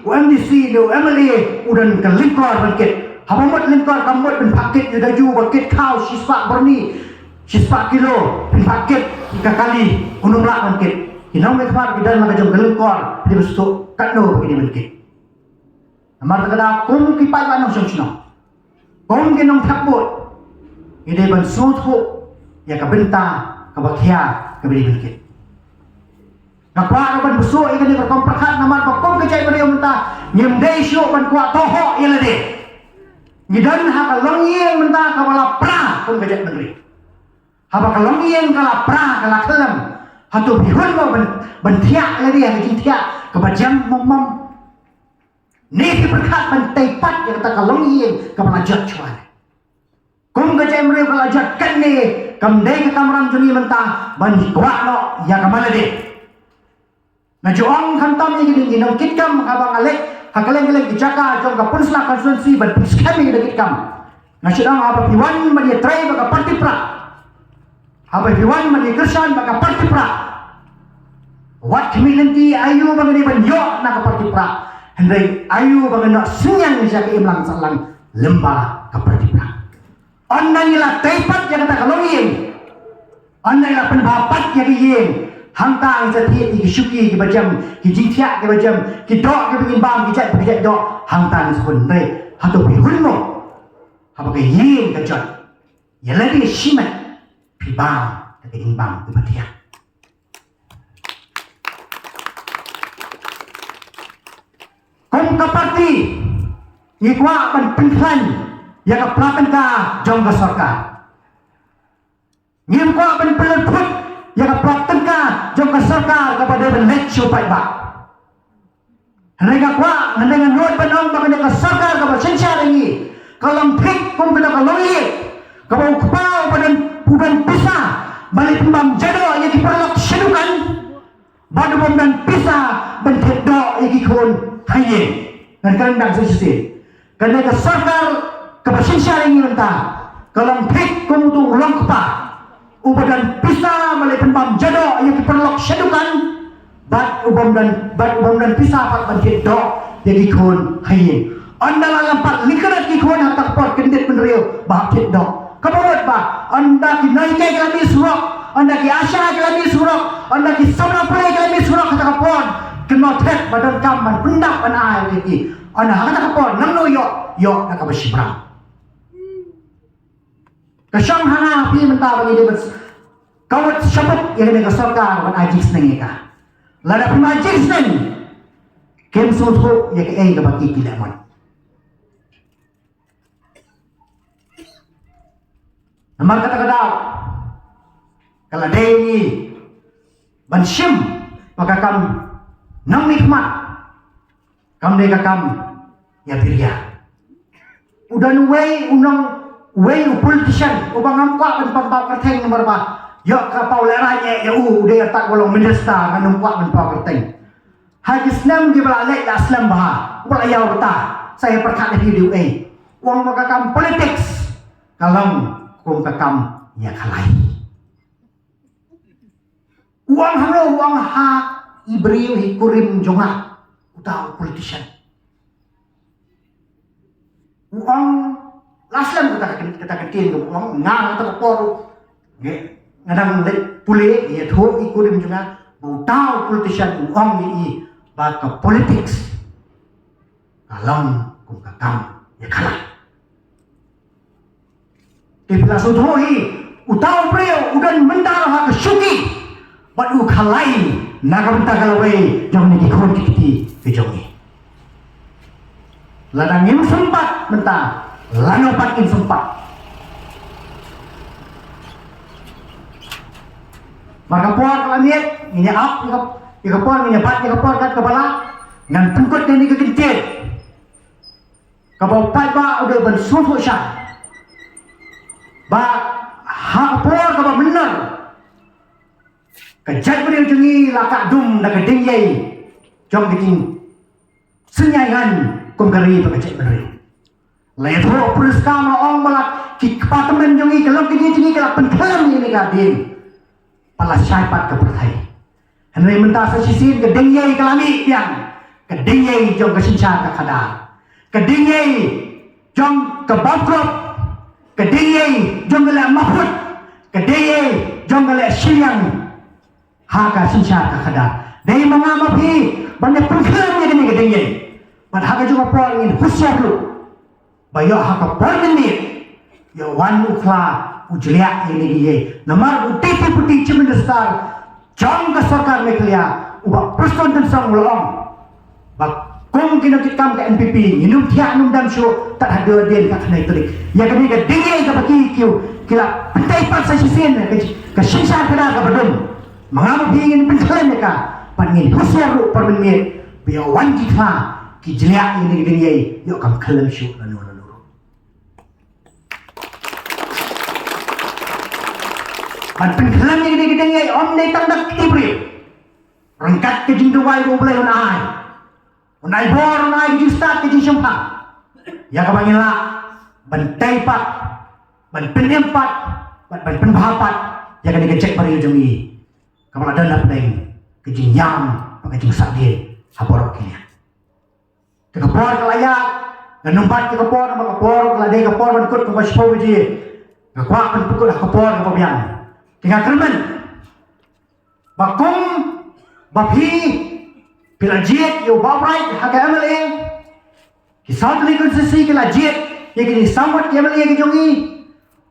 MDC, MLA udan kan lingkor bangkit. Habamut lingkor kamut ben paket yu daju bangkit kau sispak berni. Sispak kilo ben paket 3 kali unung lak bangkit. Kinau me khmat bidan la jom lingkor di besuk katno begini bangkit. Amar kada kum kipai banong song. Kum genong takbut. Ide ban soto ya ka benta ka bakhia ka beri bangkit. Kapwa ban besuk ikan dia berkomprakat namar bakom kecai pada menta nyemdai syuk ban kuat toho ialah dia. Ngidan ha kalong yang menta kawala pra pun kecai negeri. Haba kalong yang kala pra kala kelam. Hatu bihun mo ban tiak lah dia kecing tiak kebajam mom. Ni berkat ban taipat yang kata kalong yang kawala jat cuan. Kum kecai mereka kala jat kan ni kamdai ke kamram juni menta ban kuat no ya kamala dia. Nah joang hantam ni gini nong kitkam kabang alek hakaleng-kaleng dijaka jong ka punsla konstituensi ban puskami gede kitkam. Nah sedang apa piwan mani trai baka parti pra. Apa piwan mani kersan baka parti pra. Wat kemilanti ayu bangani ban yo na ka parti pra. Hendai ayu bangana senyang ni jaka imlang salang lembah ka parti pra. Onna ila taipat yang kata kalongin. Onna ila penbapat yang yin. Hangtang setiap ki syuki ki bajam ki jingtiak ki bajam ki dok ki bikin bam ki chat ki dok hangtang sepun re hatu pi hulmo apa ke yin ka jot ya lagi shimat pi bam ta ki bam ki batia kom ka parti ni kwa ban penklan ya ka prakan ka jong ka sarkar ngim kwa ban peleput yang praktekkan jika sarkar kepada benek supaya bak. Mereka kuat dengan road penong bagi ke sarkar kepada sensar ini. Kalau pik pun kena kalau kalau kepau pada bukan pisah balik pembam jado yang diperlok sedukan. Badu dan pisah bentuk dok yang dikon haye dan kandang sisi. Karena ke sarkar kepada sensar ini mentah. Kalau pik pun tu ulang kepah. Ubadan pisah malay penpam jado yang diperlok sedukan bat ubam dan pisah pat banjir dok yang dikon hayin anda lampat likarat dikon hatak pot kendit penrio bahakit dok kabawat ba anda ki naike kelami surok anda ki asya kelami surok anda ki sabna play kelami surok hatak pot kena tet badan kaman pendap an air lagi anda hatak pot nang no yo nakabasibrang Kasyang hana pi mentah bagi dia kawat syabut yang dia sarkar ban ajis nang ika. Lada pi ajis nang kem sutho ya ke ai ka baki kilaman. Namar kata-kata kala dewi ban syim maka kam nang nikmat kam de kam ya birya. Udan way unang way politician ubang ampak dan pambak kerteng nomor ba yok kapau leranya ya dia tak golong minister kan nampak dan pambak kerteng haji Islam di belalek la Islam bah wala ya ta saya perkat di video uang makakam politics kalau kum kakam ya kalai uang hano uang hak ibriu hikurim jonga utang politician uang Laslam kita ketin ke uang ngang atau koru, ngadang pulih ya tuh ikutin juga mau tahu politician uang ini baka politics kalam kung kakam ya kalah. Ipla sudhohi utaw priyo udan mentar ha kesuki badu kalai nagamta kalaway jong nagikon kiti kejongi. Ladangin sempat mentah. Lano pakin sempat. Maka puan kalamiet, ini up, ika puan, ini bat, ika puan kat kepala, ngan tengkut dan ika kencet. Kabau pai ba udah ben soto sya. Ba hak por kabau benar. Kejat beriu jengi lakak dum dak ding yai. Jom bikin senyangan kum kari pakecek beriu. Leto purus kam ong malak ki departemen jengi kalau kini jengi kalau penkelam ini kadin. Pala syaipat ke pertai. Henry mentah sesisin ke ding yai kalami yang ke ding yai jom ke sinca ke kadar. Kedingay jom ke bangkrut, kedingay jom ke lek mahfud, kedingay jom ke lek siang haka sinsya ka kada. Dari mga mapi banyak pengkelam ni kini kedingay. Pada haka juga por ingin husyar lu. Bayo haka por menit. Yo wan ukla ujliak ini dia. Namar utiti putih cemendestar jom ke sarkar meklia ubah person dan sang ulong. Bak kung kinakikam ke NPP, inum tiak num dam show tak ada dia kat kena itu. Ya kami ke dingin ke baki kiu kila pentai pak sa sisen ke sisa kena ke bedum. Mengapa ingin penjalan mereka? Pangin husyar lu permenit biar wan kita ki jeliak ini dingin yuk kam kalam show lalu. Pan penjalan ini dingin om ne tandak tibri. Rangkat ke jingduai boleh unai. Unai bor, unai justat ke jisumpa. Ya kabangila bantai pat, ban penempat, ban penbahapat. Ya kan dikecek bari ujungi. Kamu ada nak neng kejinyam, pakai jing sakdin, haborok kini. Kekepor kelayak, numpat kekepor, kekepor keladai kekepor ban kut kekepor sipo biji. Kekuak ban pukul kekepor kepobian. Tinggal kermen. Bakum, bapi. Bila jet yo bawrai haka MLA kisah tuli konsesi kila jet ye kini sambat MLA ke jongi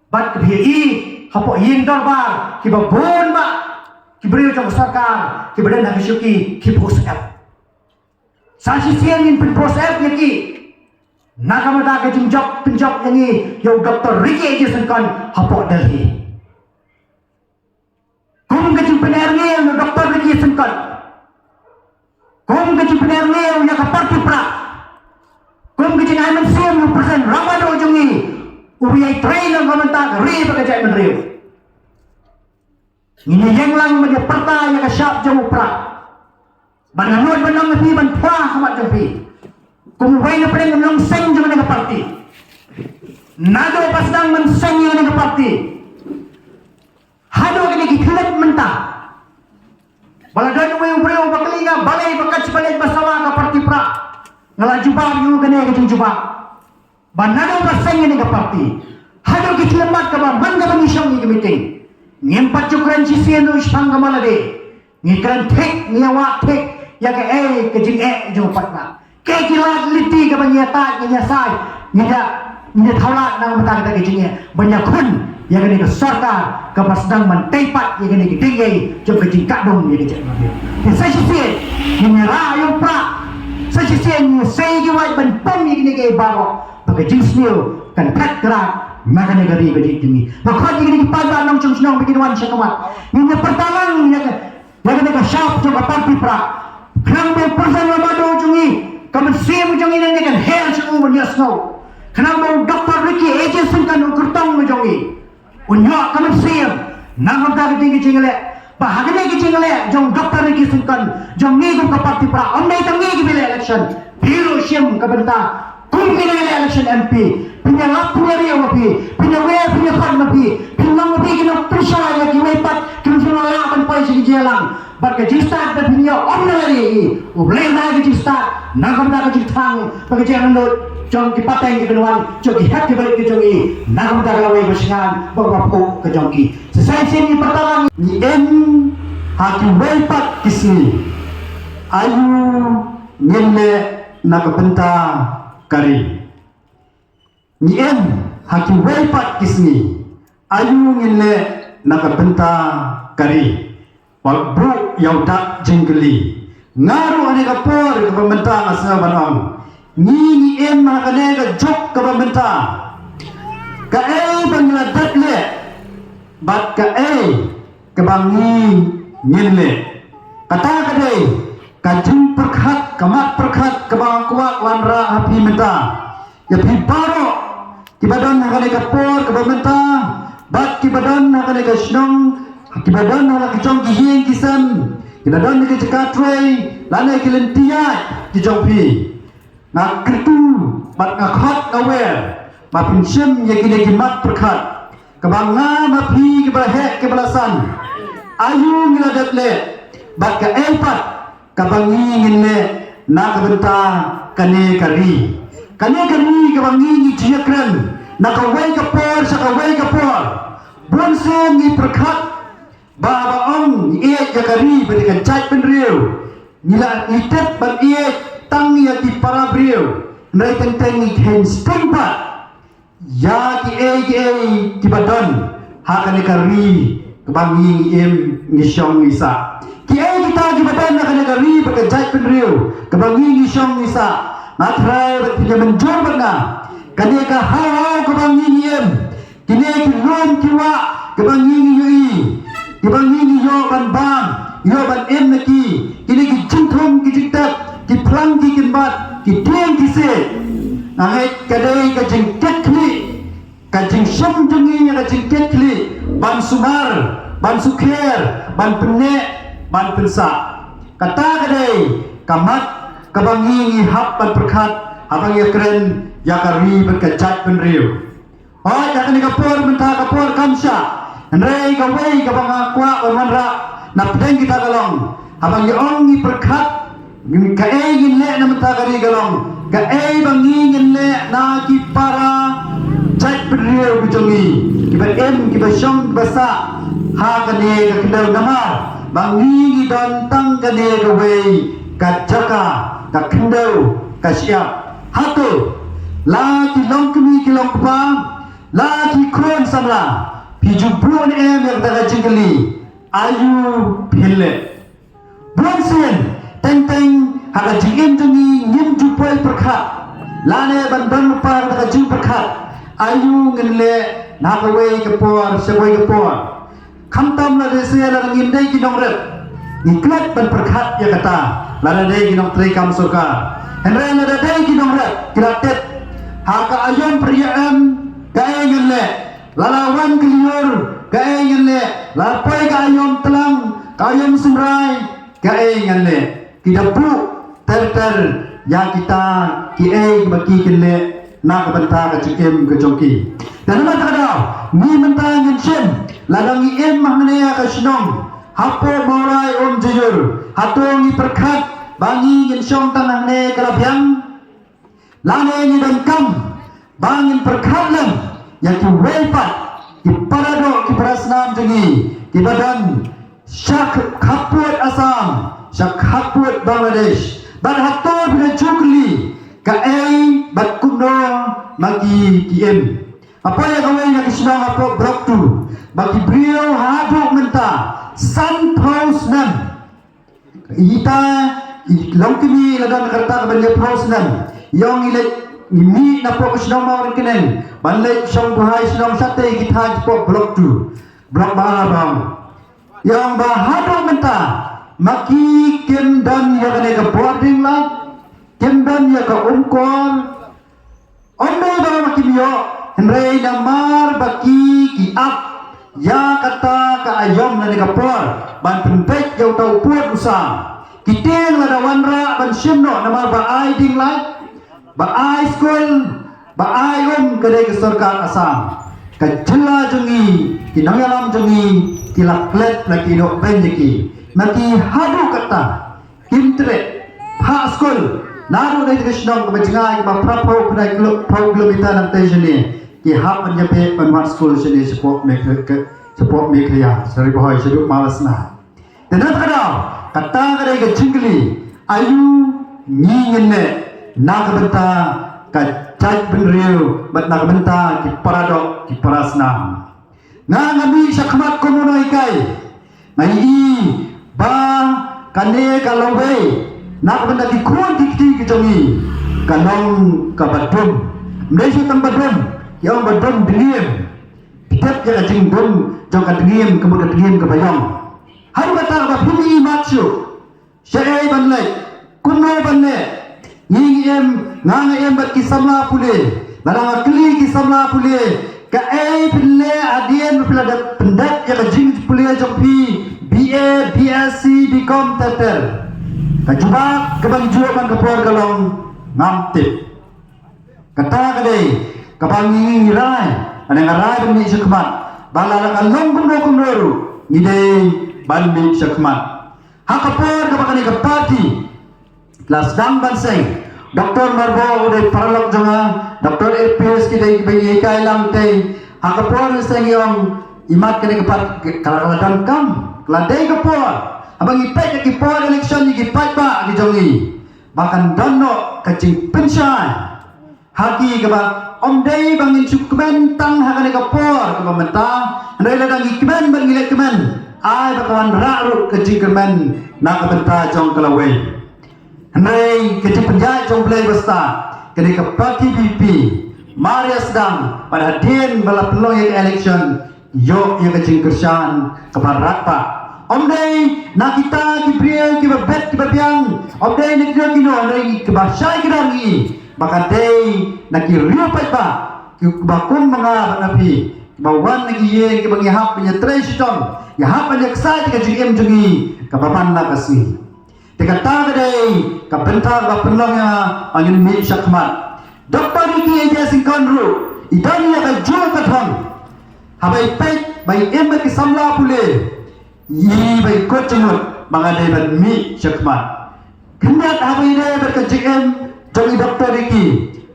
bat ke BI hapo yin darbar ki babon ba ki beriu jong sarkar ki badan nak syuki ki prosep sasi sian in prosep ye ki nakamata ke jinjok penjok yang yo Dr. Ricky Jason kan hapo Delhi kum ke jimpenernya yo Dr. Ricky Jason kan kung kecil penernya yang keparti pra, kung kecil ayam siam yang persen ramad ujungi, ubiai train yang komentar ri pakai menriu. Ini yang lang menjadi perta yang kesyap jauh pra, bananut banang lebih bantuah amat lebih, kung ubiai na pernah menang seng jangan yang keparti, nado pasang menseng yang keparti, hado kini kiklat mentah. Baladan uwe ubreo baklinga balai bakat sebalai basawa ka parti pra ngalaju ba yu kene ke juba banado baseng ni ka parti hado ki lemat ka ba man ka bangisong ni meeting nyempat cukran sisian no isang ka malade ni kran tek ni awak tek ya ke jing jo patna ke kilat liti ka banyata nya sai ni thaulat nang mata ka jing banyak kun yang ini ke sarkar ke pasdang mentaipat yang ini ke tinggi jom ke jingkat dong yang kecek mobil saya sisir ini rayu pra saya sisir ini saya jiwai benpom yang ini ke baro pakai jing snil kan pet gerak maka negeri ke jing tinggi maka yang ini ke padan nang cung senang bikin wan syakamat ini pertalang yang ini ke syaf jom parti pra kenapa persen lamado jungi kamu siap jungi ini kan hell syukur menyesno kenapa Dr. Ricky Agency kan ukurtong jungi Unyak kami siap, nangam tak ketinggi cingale, bahagia cingale, jom doktor lagi singkan, jom ngikut ke parti pra, omnai tangi bila election, biru siam kebentar, kumpulan election MP, punya lapor dia mapi, punya web punya kan mapi, punya mapi kena percaya lagi wepat, kena semua lapan poin segi jalan, berkejistat dan punya omnai lagi, boleh lagi kejistat, nangam tak kejistang, berkejalan dot. Jom ki pateng ki kenuan, jom ki hak ki balik ki jongi, nangam tak lawai bersengan, bawa pok ke jongi. Selesai sini pertama, ni hakim wepat kisni, ayu nyele nak benta kari. Ni hakim wepat kisni, ayu nyele nak benta kari. Walbu yaudak jenggeli, ngaru ane kapor ke pembentang asal banong. Ni makanya ke jok ke pemerintah ke pengeladat le bat ke bangi ngin le kata ke jum perkhat kemat perkhat ke bang kuat wanra api menta ya pibaro kibadan hakane kapor kabamenta bat kibadan hakane kasnong kibadan hakane chong kihing kisan kibadan ke cekatwe lane kilentia kijongpi na kritu bat ngakhat aware ma pinsim ya kine kimat perkhat kabanga ma phi kibahe kibalasan ayu ngiladatle bat ka empat kabangi ngile na kabenta kane kari kabangi ni ciakran na kawai kapor sa kawai kapor bonsen ni perkhat baba ong ni ya kari berikan chat penriu nila itet ban tang ya di para brio nai teng ni hen stempat ya ki badan hakane kari kabangi em ni syong isa kita di badan hakane kari berikan chat penriu kabangi ni syong isa matrai bertiga menjur benda kini ka hau kebangi niem kini kilom kiwa kebangi ni yui kebangi ni yo ban yo ban em naki kini ki cintum ki jitat ki plang ki kimbat ki tiang ki se ngai kadai ka jingket kli ka jing syam jungi ka jingket kli ban sumar ban sukher ban penne ban pensa kata kadai kamat kabangi ni hap ban perkhat abang ya keren ya kari berkecak penriu oh ya kini kapur mentah kapur kamsha nrei kawai kabang akwa manra napdeng kita galong abang ya ongi perkhat ka ngin le na mentah kari galong ka bangi ngin le na ki para cak penriu kujongi kiba kiba syong basa ha kane ka kendau namar bangi don tang kane kawai ka jaka ka kendau ka siap hatu la ki long kemi ki long pa la ki kron samla piju buon em yang daga jingli ayu phille buon sen teng haga jingem jungi nyim jupoi perkhat lane bandang pa daga jing perkhat ayu ngenle na ka wei ke por se wei ke por khamtam la de se la ngin dei ki nong ret ni klat ban perkhat ya kata la dei ki nong trei kam surga henre la dei ki nong ret kilatet haka ayam priyam kaengan le lalawan keliur kaengan le lapai kaayom telang kaayom sumrai kaengan le kidapu ter ya kita baki kele nak benta ka cikem ke jongki dan mata kadau ni mentang ngin ladang em mahne ka sinong hapo morai jujur hatong ni perkhat bangi ngin syong tanang ne kalabyang lane ni dan kam bangin perkhalan yang ki wepat ki parado ki prasnam jengi ki badan syak khaput asam syak khaput bangladesh bad hator bila jukli ka bat kuno magi ki apa yang kau yang kisah apa blok tu bagi beliau haduk menta sunhouse nan ita longkimi ladan kerta kebanyak house nan yang ilek ini napa kisah mau kenen balai syong bahai syong sate kita jepok blok tu blok bang yang bahaduk menta maki kem dan yang kena ke boarding lah kem dan yang ke ungkol ondo bawa maki bio Henry namar baki ki up ya kata ka ayam na negapor ban penpek yang tau puat usang kiteng la dawanra ban simno namar ba ai ding lai ba ai school ba ai kedai ke sarkar asam ka jela jengi ki nangalam jengi ki laklet laki dok benjeki maki hadu kata kimtre ha school naru dai ke snong ke bengai ba prapo kedai kilometer nang tejeni ki hap menyepe penmat school sini support make ya sari boy seduk malas na dan kada kata kada ke jingli ayu ngingene nak benta ka cai benriu bat nak benta ki paradok ki parasna na ngabi sakmat komono ikai ngai ba kane kalowe nak benta ki kun ki jongi kanong kabadum mdesi tambadum yang badon dingin tetap jaga jingdon jangka dingin kemudian dingin ke bayang hari batar ba pili matsu syai banlai kuno banne ngiem nganga embat kisamla pule dalam kli kisamla pule ka pile adien pila pendat ya jing pule jopi BA BSc BCom tetel ka juba ka bang jual man kapor kalong ngamtip kata kadai ka bang ngirai ana ngarai ban mi syakmat balala kalong kumro ngidei ban mi syakmat hakapor ka bang ka party kelas dang banseng Doktor Marbo udah paralog jangan Doktor LPS kita bagi kai lang teh hakapor seng yang imat kena kepat kalau dan kam keladai kapor abang ipet ke kapor election ni ipet ba gijongi bahkan dono kacing pensyai haki ke ba om dei bangin cukmen tang hakane kapor ke mentah andai ladang ikmen bang ilek kemen ai bakawan raru kacing kemen nak bentah jong kelawai andai kecil penjajah jong play besta kena ke parti BP Maria sedang pada hadian bala peluang yang election yo yang kecil kerjaan kepada pak om day nak kita kibriel kita bet kita biang om day nak kita kino day kebahasa kita lagi bahkan day nak kiriu pa kebakun mga nabi bawan lagi ye kebagi hap punya treasure ya hap punya kesat kecil em jungi kepapan nak kasih Dekata kadai kabentar ba penlongnya angin mi syakmat Dr. Ricky aja singkonru idani ya kajul kathang habai pet bai embe ki samla pule yi bai kot cemut bangadai ban mi syakmat kendat habai de berkejem jongi Dr. Ricky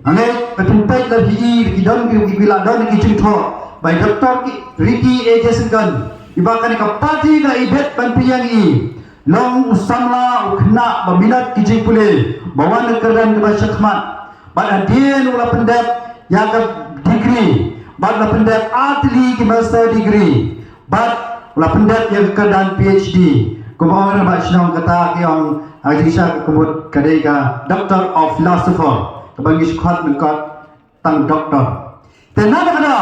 angai betul pet la bi ki don ki bila don ki cintho bai Dr. Ricky aja singkon ibakan ka parti ga ibet ban piyang i long usamla ukna baminat kijing pule bawa nekeran ke syakmat pada dia ula pendat yang ke degree pada pendat atli ke master degree bad ula pendat yang ke dan PhD kumawan ba sinong kata yang ajisa kebut kadai ka Doctor of Philosopher kebangi squad mengkot tang doktor tenada kada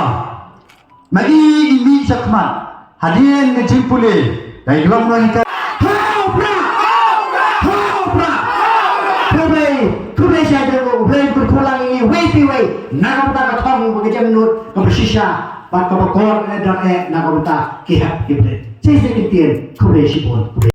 mai ini syakmat hadian kijing pule dai gelom nang Nakamta katong bekerja menurut kebersisya pat kabakor dan nakamta kihap kibde. Saya sekitir kubre sipon.